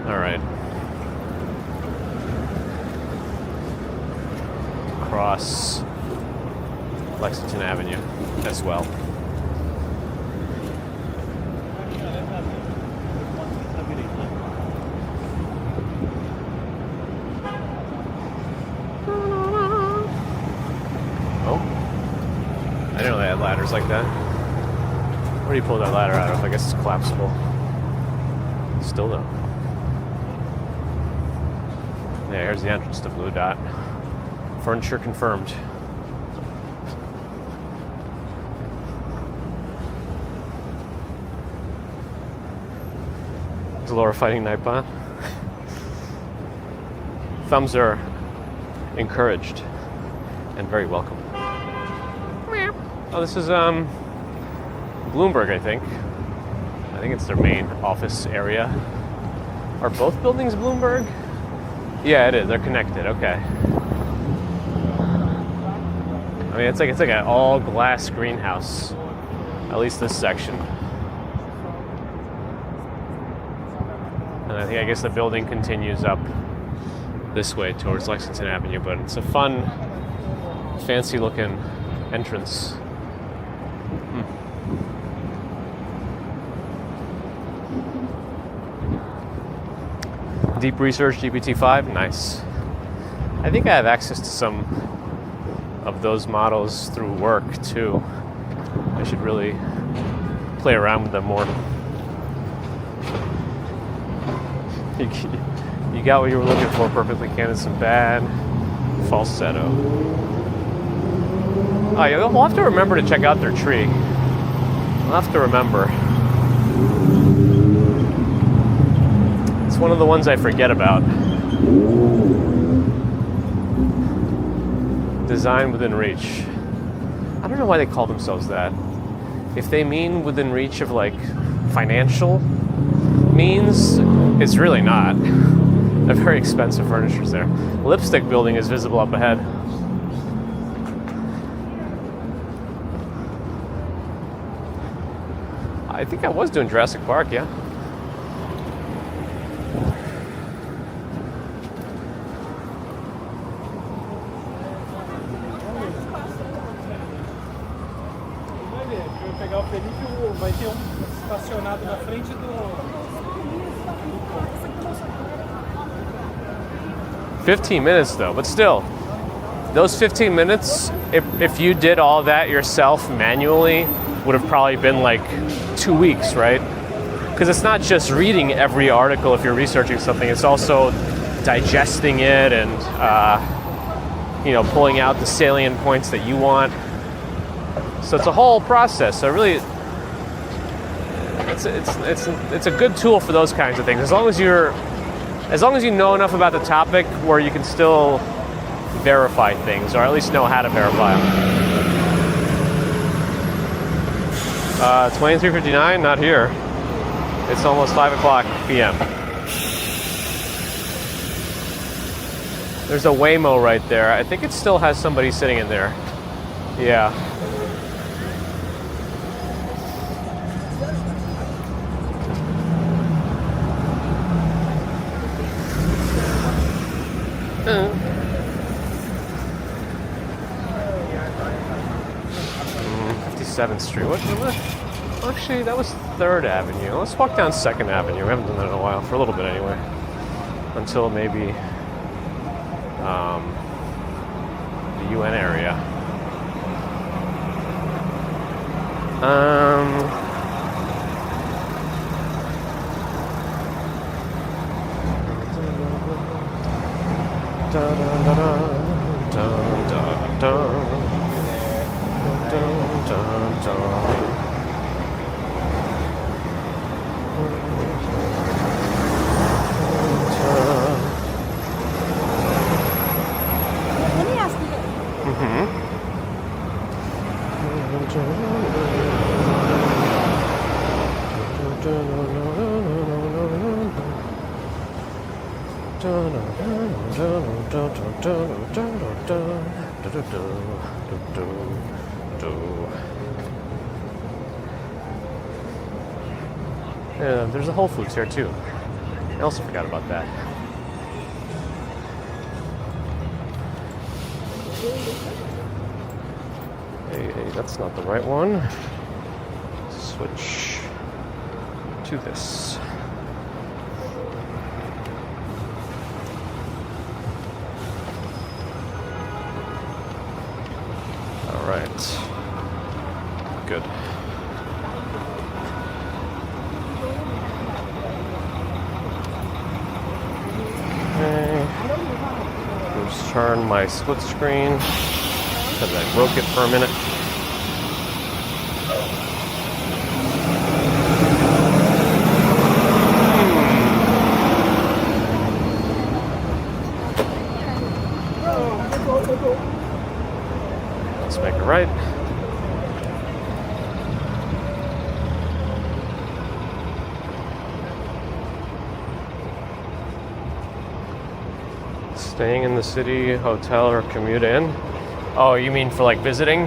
All right. Across Lexington Avenue as well. I didn't know they had ladders like that. Where do you pull that ladder out of? I guess it's collapsible. Still though. Yeah, here's the entrance to Blue Dot. Furniture confirmed. Is Laura fighting Nightbot? Thumbs are encouraged and very welcome. Oh, this is Bloomberg, I think. I think it's their main office area. Are both buildings Bloomberg? Yeah, it is. They're connected. Okay. I mean, it's like an all glass greenhouse. At least this section. And I guess the building continues up this way towards Lexington Avenue, but it's a fun, fancy-looking entrance. Deep Research GPT-5, nice. I think I have access to some of those models through work too. I should really play around with them more. You got what you were looking for, perfectly candid, some bad falsetto. Oh, you'll have to remember to check out their tree. I'll have to remember. It's one of the ones I forget about. Design within reach. I don't know why they call themselves that. If they mean within reach of like financial means, it's really not. They're very expensive furnitures there. Lipstick Building is visible up ahead. I think I was doing Jurassic Park, yeah. Pegar o Felipe, vai ter estacionado na frente do 15 minutes though, but still, those 15 minutes, if you did all that yourself manually, would have probably been like 2 weeks, right? Because it's not just reading every article if you're researching something, it's also digesting it and pulling out the salient points that you want. So it's a whole process. So really, it's a good tool for those kinds of things. As long as you know enough about the topic where you can still verify things, or at least know how to verify them. 23:59, not here. It's almost 5 o'clock p.m. There's a Waymo right there. I think it still has somebody sitting in there. Yeah. Uh. 57th Street. What? Actually, that was 3rd Avenue. Let's walk down 2nd Avenue. We haven't done that in a while, for a little bit anyway. Until maybe the UN area. Let me ask you this. Yeah, there's a Whole Foods here too. I also forgot about that. Hey, that's not the right one. Switch to this. All right. Good. Okay. Let's turn my split screen because I broke it for a minute. Let's make it right. Staying in the city, hotel, or commute in? Oh, you mean for like visiting?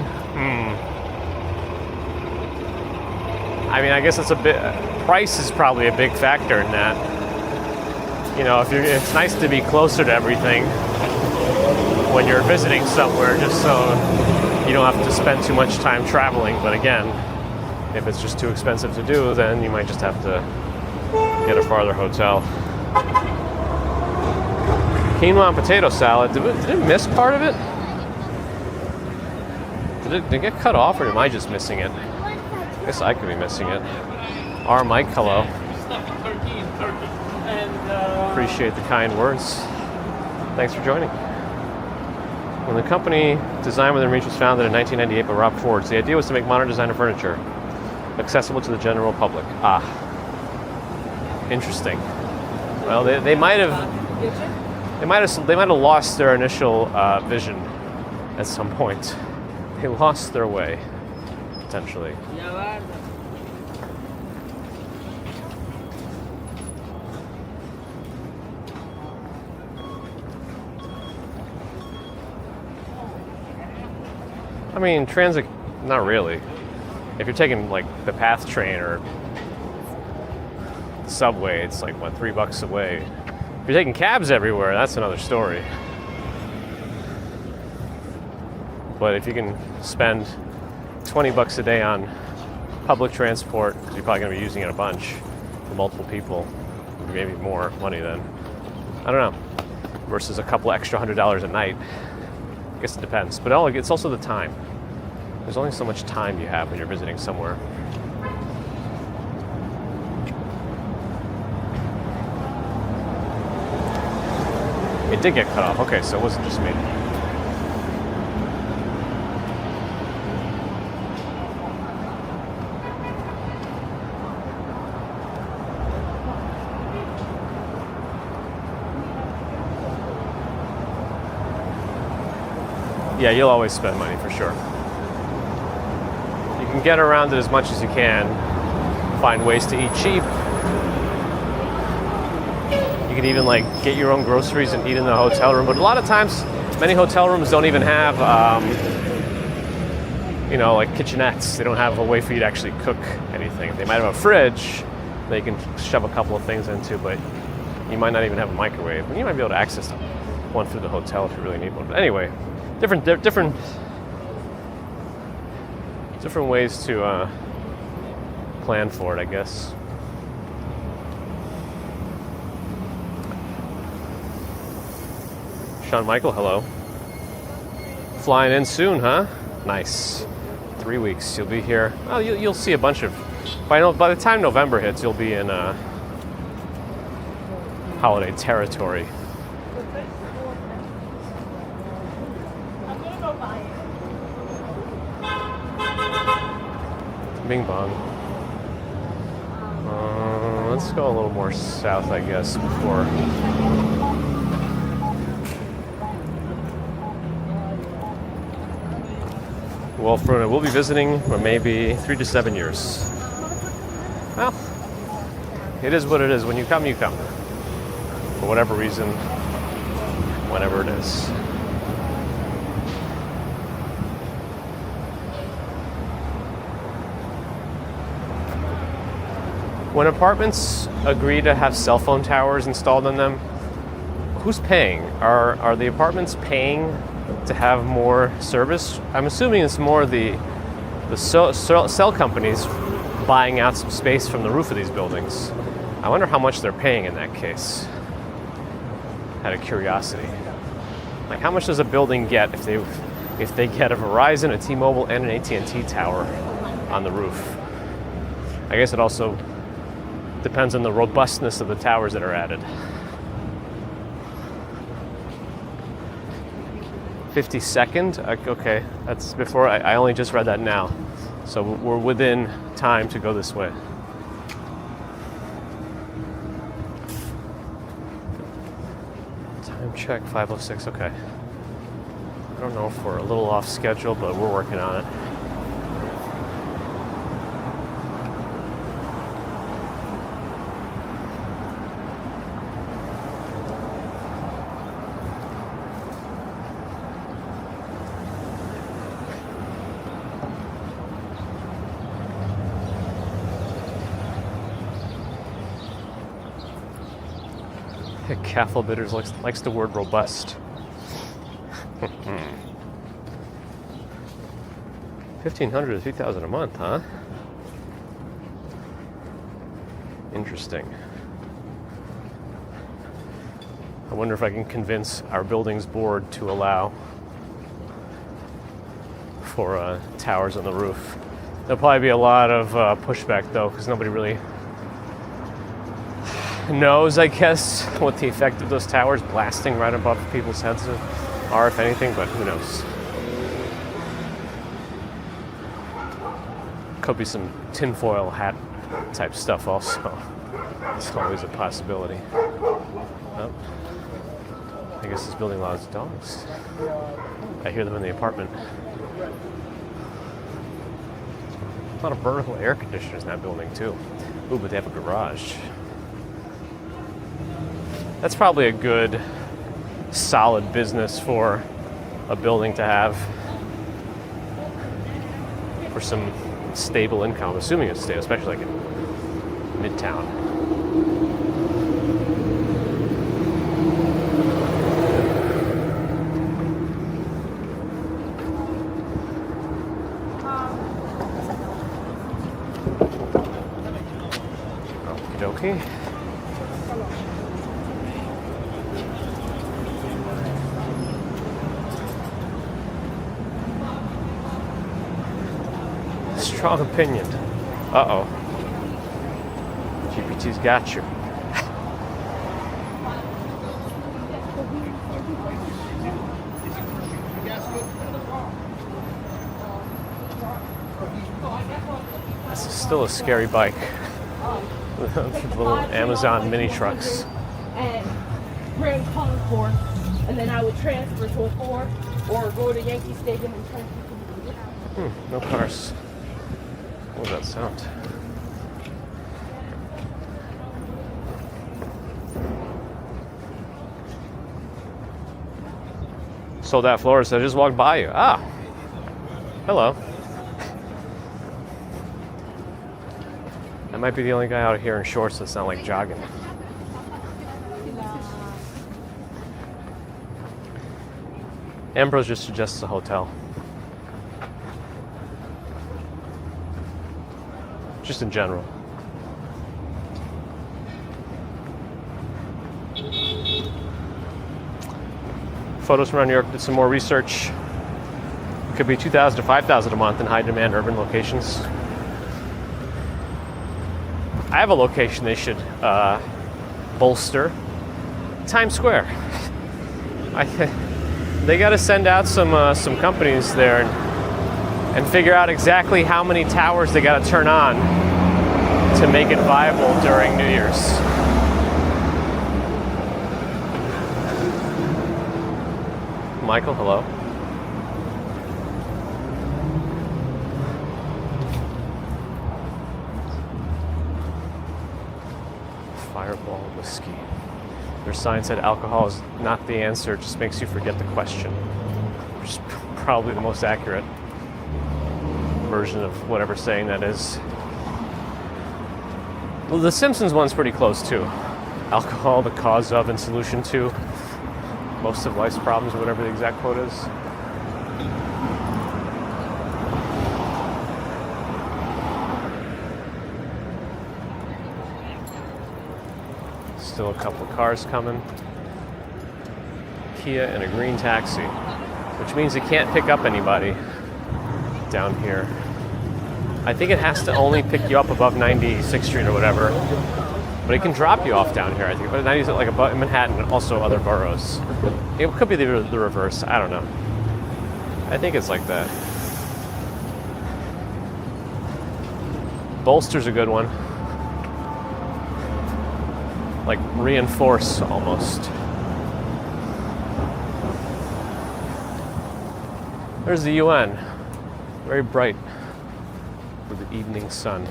I mean, I guess it's a bit. Price is probably a big factor in that. You know, it's nice to be closer to everything when you're visiting somewhere, just so you don't have to spend too much time traveling. But again, if it's just too expensive to do, then you might just have to get a farther hotel. Quinoa and potato salad. Did it miss part of it? Did it get cut off, or am I just missing it? I guess I could be missing it. R. Mike, hello. Appreciate the kind words. Thanks for joining. When the company Design Within Reach was founded in 1998 by Rob Ford, the idea was to make modern designer furniture accessible to the general public. Ah, interesting. Well, they might have lost their initial vision at some point. They lost their way, potentially. I mean, transit, not really. If you're taking like the PATH train or the subway, it's like what, $3 away. If you're taking cabs everywhere, that's another story. But if you can spend $20 a day on public transport, because you're probably going to be using it a bunch for multiple people, maybe more money then. I don't know. Versus a couple extra $100 a night. I guess it depends. But it's also the time. There's only so much time you have when you're visiting somewhere. It did get cut off. Okay, so it wasn't just me. Yeah, you'll always spend money for sure. You can get around it as much as you can. Find ways to eat cheap. You can even like get your own groceries and eat in the hotel room. But a lot of times, many hotel rooms don't even have, like kitchenettes. They don't have a way for you to actually cook anything. They might have a fridge that you can shove a couple of things into, but you might not even have a microwave. And you might be able to access one through the hotel if you really need one. But anyway, different ways to plan for it, I guess. Sean Michael, hello. Flying in soon, huh? Nice. 3 weeks. You'll be here. Oh, you'll see a bunch of. By the time November hits, you'll be in holiday territory. Bing bong. Let's go a little more south, I guess, before. Well, we'll be visiting for maybe 3 to 7 years. Well, it is what it is. When you come, you come. For whatever reason, whatever it is. When apartments agree to have cell phone towers installed on them, who's paying? Are the apartments paying to have more service? I'm assuming it's more the cell companies buying out some space from the roof of these buildings. I wonder how much they're paying in that case. Out of curiosity. Like, how much does a building get if they get a Verizon, a T-Mobile, and an AT&T tower on the roof? I guess it also depends on the robustness of the towers that are added. 52nd? Okay, that's before. I only just read that now. So we're within time to go this way. Time check, 5:06, okay. I don't know if we're a little off schedule, but we're working on it. Caffel Bitters likes the word robust. 1,500 to 3,000 a month, huh? Interesting. I wonder if I can convince our buildings board to allow for towers on the roof. There'll probably be a lot of pushback though, because nobody really knows, I guess, what the effect of those towers blasting right above people's heads are, if anything, but who knows. Could be some tinfoil hat type stuff also. It's always a possibility. Oh. I guess this building allows dogs. I hear them in the apartment. A lot of vertical air conditioners in that building too. Ooh, but they have a garage. That's probably a good, solid business for a building to have for some stable income. I'm assuming it's stable, especially like in Midtown. Okie dokie. Strong opinion. Uh-oh. GPT's got you. That's still a scary bike. Little Amazon mini trucks. And ran calling for, and then I would transfer to a 4 or go to Yankee Stadium and transfer. No cars. What was that sound? Sold out Florida, so I just walked by you. Ah, hello. I might be the only guy out here in shorts that's not like jogging. Ambrose just suggests a hotel. Just in general. Photos from around New York, did some more research. It could be 2,000 to 5,000 a month in high demand urban locations. I have a location they should They got to send out some companies there and figure out exactly how many towers they got to turn on to make it viable during New Year's. Michael, hello. Fireball whiskey. Their sign said alcohol is not the answer, it just makes you forget the question. Which is probably the most accurate version of whatever saying that is. Well, the Simpsons one's pretty close too. Alcohol, the cause of and solution to most of life's problems, or whatever the exact quote is. Still a couple of cars coming. Kia and a green taxi, which means it can't pick up anybody down here. I think it has to only pick you up above 96th Street or whatever, but it can drop you off down here, I think. But 90s like above Manhattan and also other boroughs. It could be the reverse, I don't know. I think it's like that. Bolster's a good one. Like reinforce almost. There's the UN. Very bright with the evening sun.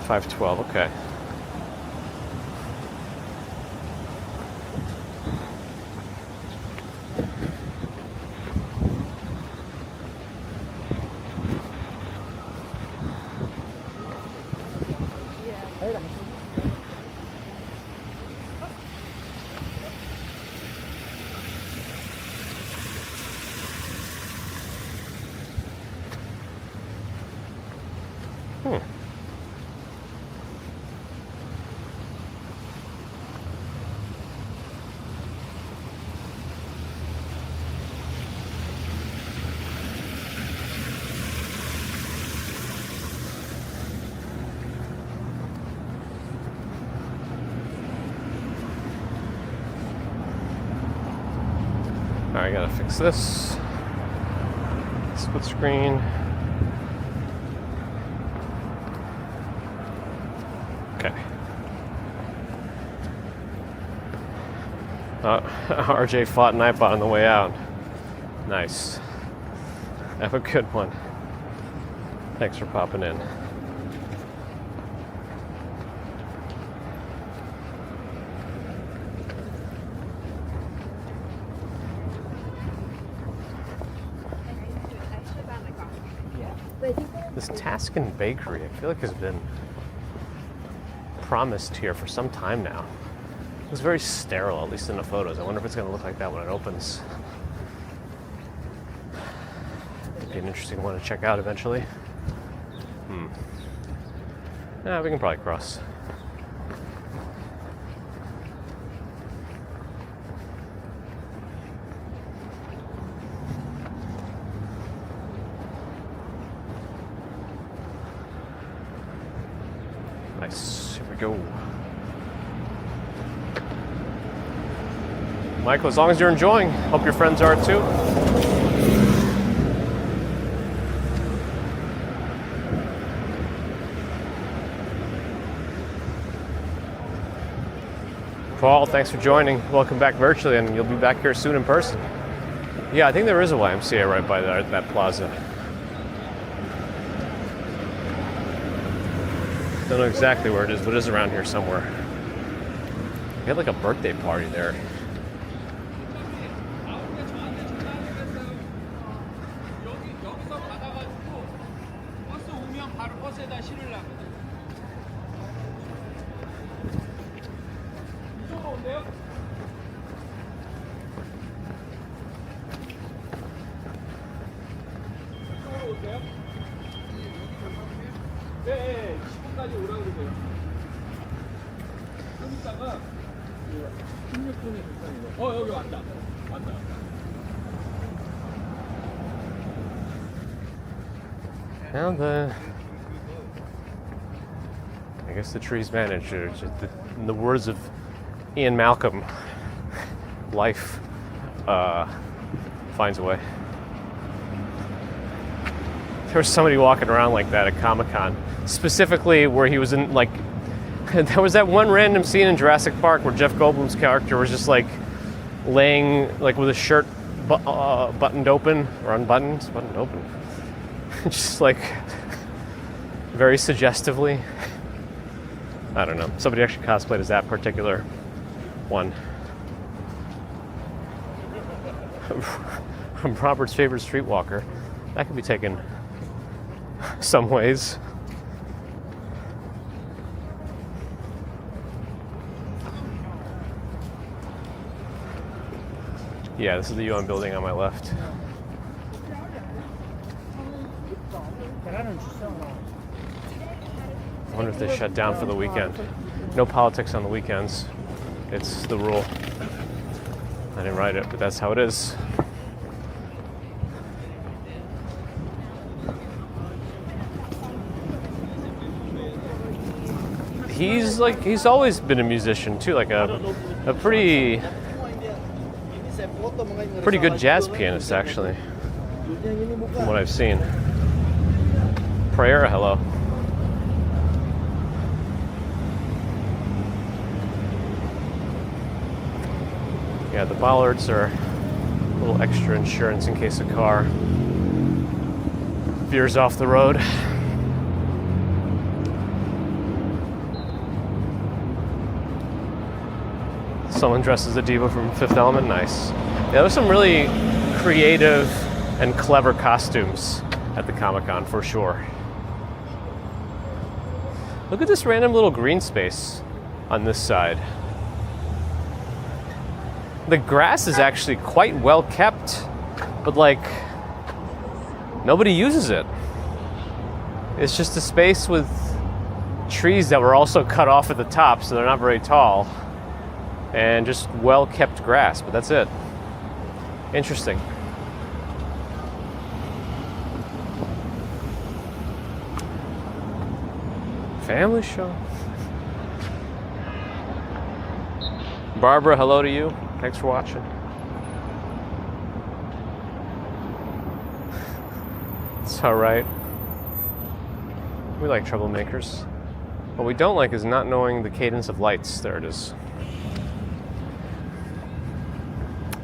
512, okay. I gotta fix this. Split screen. Okay. RJ fought Nightbot on the way out. Nice. Have a good one. Thanks for popping in. This Taskin Bakery, I feel like has been promised here for some time now. It was very sterile, at least in the photos. I wonder if it's going to look like that when it opens. It'd be an interesting one to check out eventually. Yeah, we can probably cross. Nice. Here we go. Michael, as long as you're enjoying, hope your friends are too. Paul, thanks for joining. Welcome back virtually, and you'll be back here soon in person. Yeah, I think there is a YMCA right by that plaza. Don't know exactly where it is, but it is around here somewhere. We had like a birthday party there. 네, 10분까지 오라고 그러세요. 좀 있다가 16분이 도착이고. 여기 왔다. 왔다. Well, I guess the tree's managed. In the words of Ian Malcolm, life finds a way. There was somebody walking around like that at Comic-Con, specifically where he was in like, there was that one random scene in Jurassic Park where Jeff Goldblum's character was just like laying like with his shirt buttoned open or unbuttoned, buttoned open, just like very suggestively. I don't know. Somebody actually cosplayed as that particular one. From Robert's favorite streetwalker. That could be taken some ways. Yeah, this is the UN building on my left. I wonder if they shut down for the weekend. No politics on the weekends. It's the rule. I didn't write it, but that's how it is. He's always been a musician too, like a pretty good jazz pianist actually, from what I've seen. Prayera, hello. Yeah, the bollards are a little extra insurance in case a car veers off the road. Someone dressed as a diva from Fifth Element, nice. Yeah, there was some really creative and clever costumes at the Comic-Con for sure. Look at this random little green space on this side. The grass is actually quite well kept, but like nobody uses it. It's just a space with trees that were also cut off at the top, so they're not very tall, and just well kept grass, but that's it. Interesting. Family show. Barbara, hello to you. Thanks for watching. It's alright. We like troublemakers. What we don't like is not knowing the cadence of lights. There it is.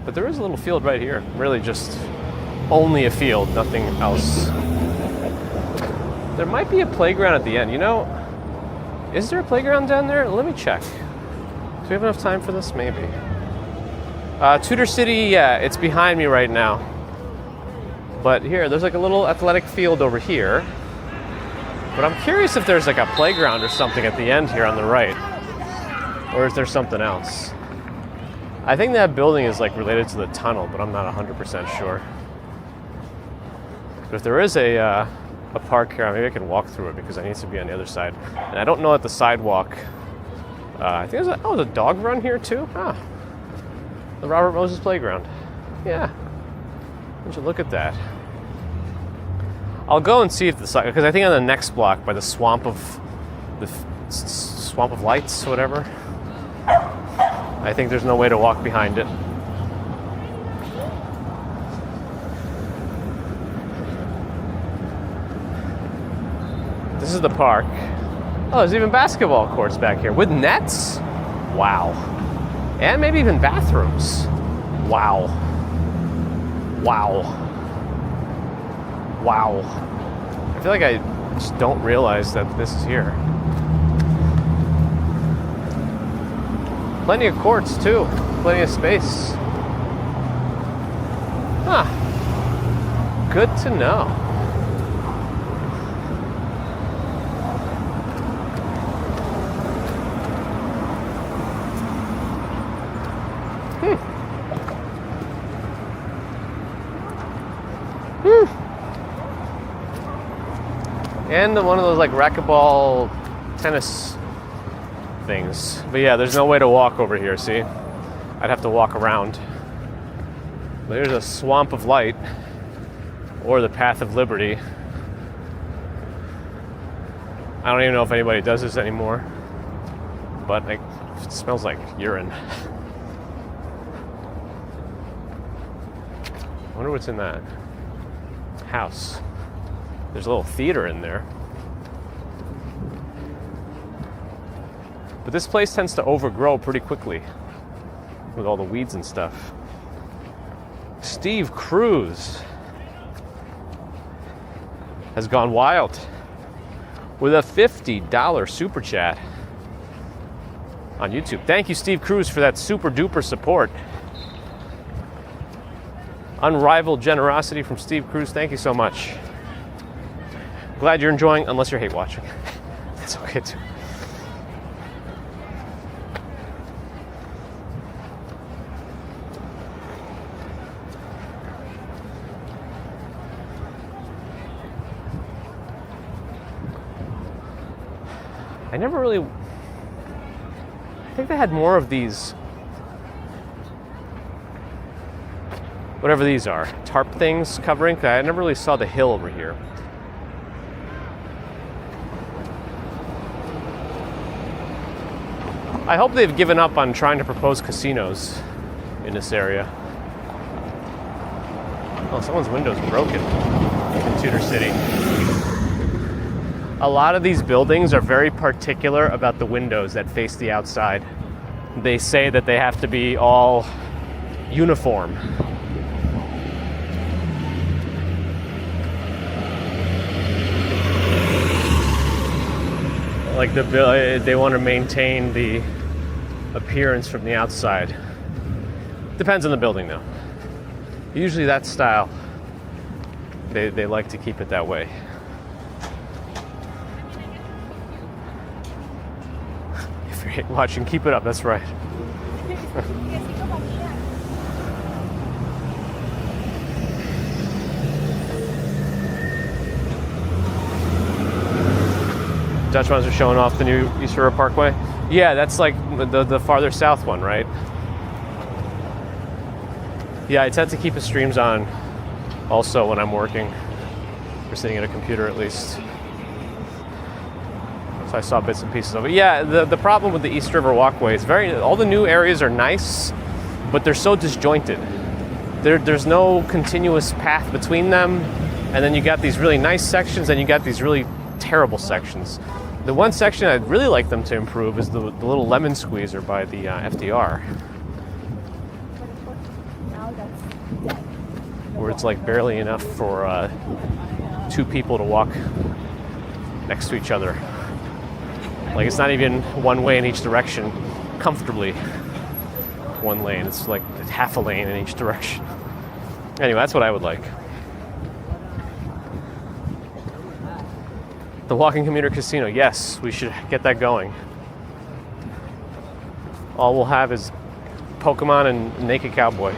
But there is a little field right here. Really just only a field, nothing else. There might be a playground at the end. You know, is there a playground down there? Let me check. Do we have enough time for this? Maybe. Tudor City, yeah, it's behind me right now. But here, there's like a little athletic field over here. But I'm curious if there's like a playground or something at the end here on the right. Or is there something else? I think that building is like related to the tunnel, but I'm not 100% sure. But if there is a park here, maybe I can walk through it because I need to be on the other side. And I don't know that the sidewalk. I think there's a dog run here too. Huh. The Robert Moses Playground. Yeah. Would you look at that? I'll go and see if the side, because I think on the next block by the swamp of lights, whatever. I think there's no way to walk behind it. This is the park. Oh, there's even basketball courts back here with nets. Wow. And maybe even bathrooms. Wow. Wow. Wow. I feel like I just don't realize that this is here. Plenty of courts too. Plenty of space. Huh. Good to know. And one of those like racquetball tennis things. But yeah, there's no way to walk over here, see? I'd have to walk around. But there's a swamp of light, or the path of liberty. I don't even know if anybody does this anymore, but it smells like urine. I wonder what's in that house. There's a little theater in there. But this place tends to overgrow pretty quickly with all the weeds and stuff. Steve Cruz has gone wild with a $50 super chat on YouTube. Thank you, Steve Cruz, for that super duper support. Unrivaled generosity from Steve Cruz. Thank you so much. Glad you're enjoying, unless you're hate watching. That's okay too. I never really... I think they had more of these... whatever these are. Tarp things covering. I never really saw the hill over here. I hope they've given up on trying to propose casinos in this area. Oh, someone's window's broken in Tudor City. A lot of these buildings are very particular about the windows that face the outside. They say that they have to be all uniform. Like they want to maintain the appearance from the outside. Depends on the building though. Usually that style, they like to keep it that way. If you're watching, keep it up, that's right. Dutch ones are showing off the new East River Parkway. Yeah, that's like the farther south one, right? Yeah, I tend to keep the streams on also when I'm working, or sitting at a computer at least. So I saw bits and pieces of it. Yeah, the problem with the East River Walkway is all the new areas are nice, but they're so disjointed. There's no continuous path between them, and then you got these really nice sections, and you got these really terrible sections. The one section I'd really like them to improve is the little lemon squeezer by the FDR. Where it's like barely enough for two people to walk next to each other. Like it's not even one way in each direction, comfortably one lane. It's like half a lane in each direction. Anyway, that's what I would like. The walking commuter casino, yes, we should get that going. All we'll have is Pokemon and Naked Cowboy.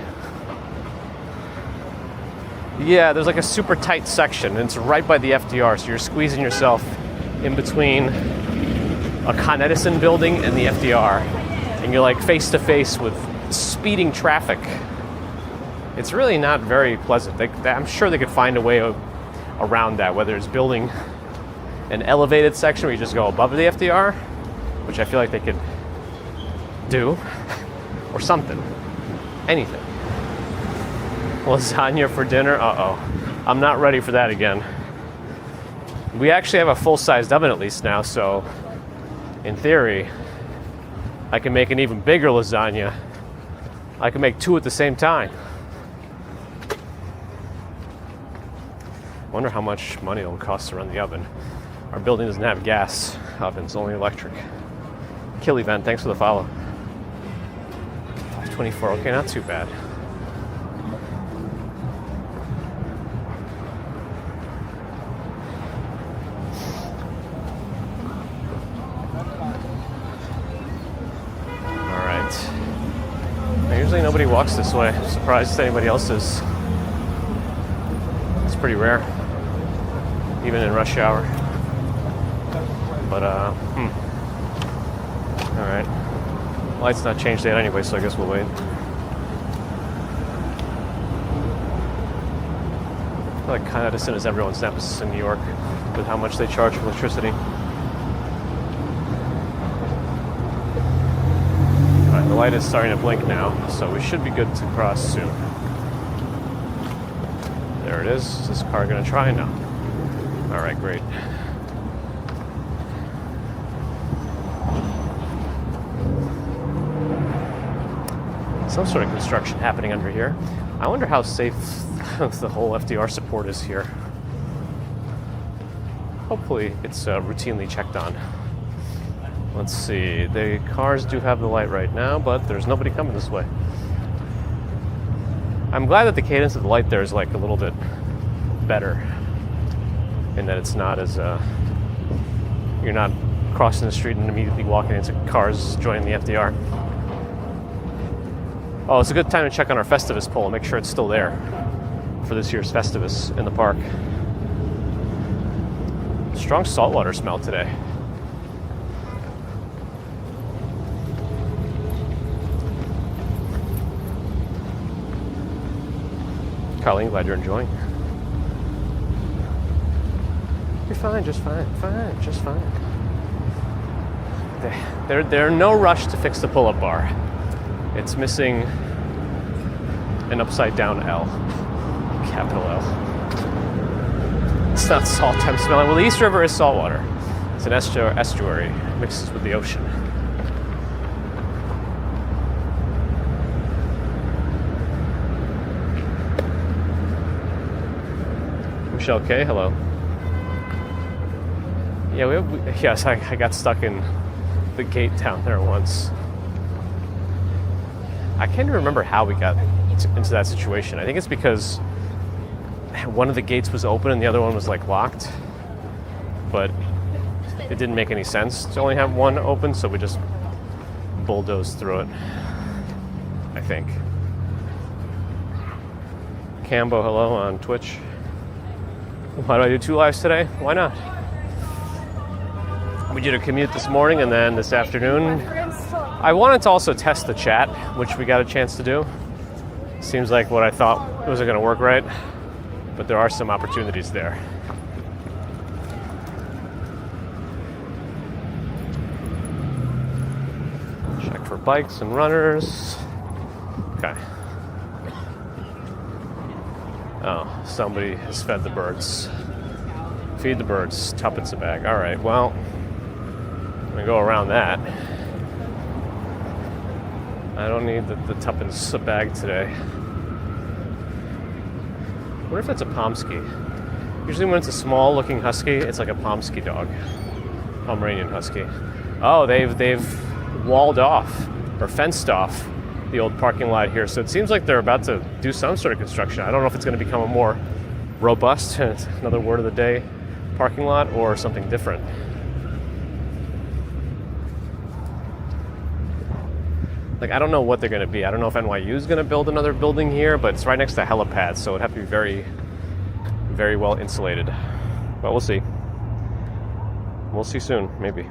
Yeah, there's like a super tight section, and it's right by the FDR, so you're squeezing yourself in between a Con Edison building and the FDR, and you're like face to face with speeding traffic. It's really not very pleasant. I'm sure they could find a way around that, whether it's building an elevated section where you just go above the FDR, which I feel like they could do, or something. Anything. Lasagna for dinner? Uh-oh. I'm not ready for that again. We actually have a full-sized oven at least now, so in theory, I can make an even bigger lasagna. I can make two at the same time. I wonder how much money it'll cost to run the oven. Our building doesn't have gas ovens, only electric. Kill event, thanks for the follow. 524, okay, not too bad. Alright. Usually nobody walks this way. I'm surprised if anybody else is. It's pretty rare. Even in rush hour. But, alright. Light's not changed yet anyway, so I guess we'll wait. I feel like Con Edison is everyone's nemesis in New York with how much they charge for electricity. Alright, the light is starting to blink now, so we should be good to cross soon. There it is. Is this car gonna try? No. All right, great. Some sort of construction happening under here. I wonder how safe the whole FDR support is here. Hopefully it's routinely checked on. Let's see. The cars do have the light right now, but there's nobody coming this way. I'm glad that the cadence of the light there is like a little bit better, in that it's not as you're not crossing the street and immediately walking into cars joining the FDR. Oh, it's a good time to check on our Festivus pole, make sure it's still there for this year's Festivus in the park. Strong saltwater smell today. Colleen, glad you're enjoying. You're fine, just fine, just fine. They're no rush to fix the pull-up bar. It's missing an upside down L, capital L. It's not salt I'm smelling. Well, the East River is saltwater. It's an estuary, mixes with the ocean. Michelle K, hello. Yeah, yes, I got stuck in the gate down there once. I can't even remember how we got into that situation. I think it's because one of the gates was open and the other one was like locked, but it didn't make any sense to only have one open, so we just bulldozed through it, I think. Cambo, hello on Twitch. Why do I do 2 lives today? Why not? We did a commute this morning and then this afternoon. I wanted to also test the chat, which we got a chance to do. Seems like what I thought wasn't going to work right, but there are some opportunities there. Check for bikes and runners. Okay. Oh, somebody has fed the birds. Feed the birds, tuppence a bag. All right, well, I'm going to go around that. I don't need the tuppence a bag today. I wonder if that's a Pomsky. Usually when it's a small looking husky, it's like a Pomsky dog. Pomeranian husky. Oh, they've walled off or fenced off the old parking lot here. So it seems like they're about to do some sort of construction. I don't know if it's going to become a more robust, another word of the day, parking lot or something different. Like, I don't know what they're going to be. I don't know if NYU is going to build another building here, but it's right next to helipads, so it'd have to be very, very well insulated. But we'll see. We'll see soon, maybe.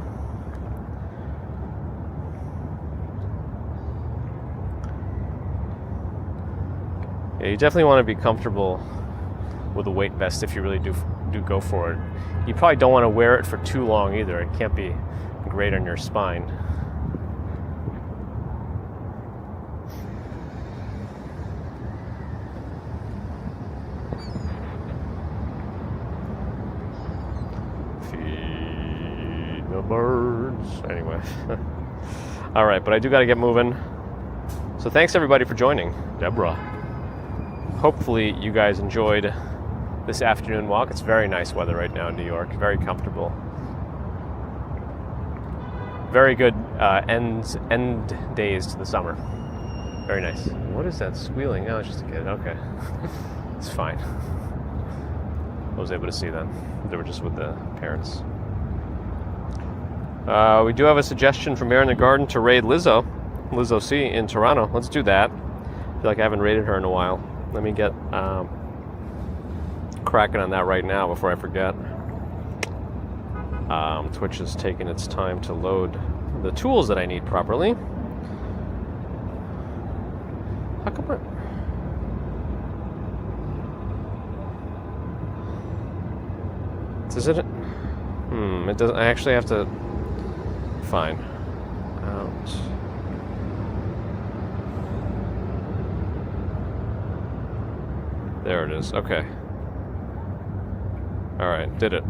Yeah, you definitely want to be comfortable with a weight vest if you really do go for it. You probably don't want to wear it for too long either. It can't be great on your spine. Birds. Anyway. All right, but I do got to get moving. So thanks everybody for joining. Deborah. Hopefully you guys enjoyed this afternoon walk. It's very nice weather right now in New York. Very comfortable. Very good end days to the summer. Very nice. What is that squealing? Oh, it's just a kid. Okay. It's fine. I was able to see them. They were just with the parents. We do have a suggestion from Air in the Garden to raid Lizzo C in Toronto. Let's do that. I feel like I haven't raided her in a while. Let me get cracking on that right now before I forget. Twitch is taking its time to load the tools that I need properly. How come Does it? It doesn't. I actually have to. Fine. Out. There it is. Okay. Alright, did it.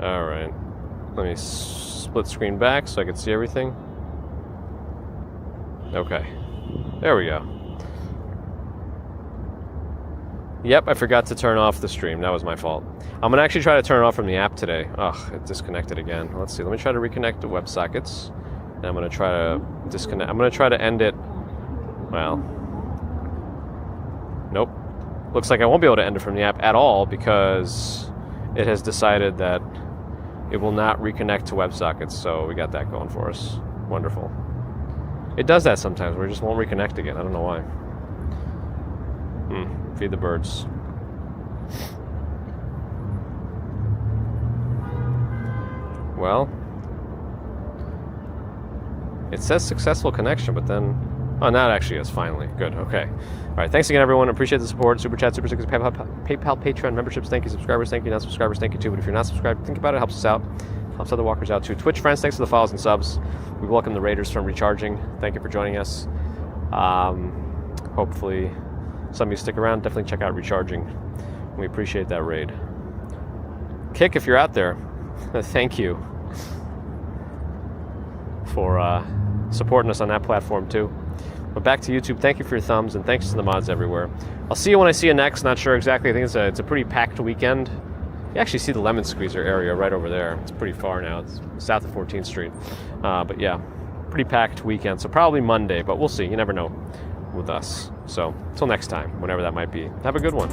Alright. Let me split screen back so I can see everything. Okay. There we go. Yep, I forgot to turn off the stream. That was my fault. I'm gonna actually try to turn it off from the app today. Ugh, it disconnected again. Let's see. Let me try to reconnect the WebSockets. And I'm gonna try to disconnect. I'm gonna try to end it. Well. Nope. Looks like I won't be able to end it from the app at all because it has decided that it will not reconnect to WebSockets. So we got that going for us. Wonderful. It does that sometimes where it just won't reconnect again. I don't know why. Feed the birds. Well, it says successful connection, but then... Oh, now it actually is, finally. Good, okay. All right, thanks again, everyone. Appreciate the support. Super Chat, Super Stickers, PayPal, Patreon, memberships. Thank you, subscribers. Thank you, non-subscribers. Thank you, too. But if you're not subscribed, think about it. It helps us out. Helps other walkers out, too. Twitch friends, thanks for the follows and subs. We welcome the Raiders from Recharging. Thank you for joining us. Hopefully... some of you stick around, definitely check out Recharging. We appreciate that raid. Kick, if you're out there, thank you for supporting us on that platform too. But back to YouTube, thank you for your thumbs, and thanks to the mods everywhere. I'll see you when I see you next, not sure exactly. I think it's a pretty packed weekend. You actually see the lemon squeezer area right over there. It's pretty far now. It's south of 14th Street. But yeah, pretty packed weekend, so probably Monday, but we'll see. You never know with us. So, until next time, whenever that might be. Have a good one.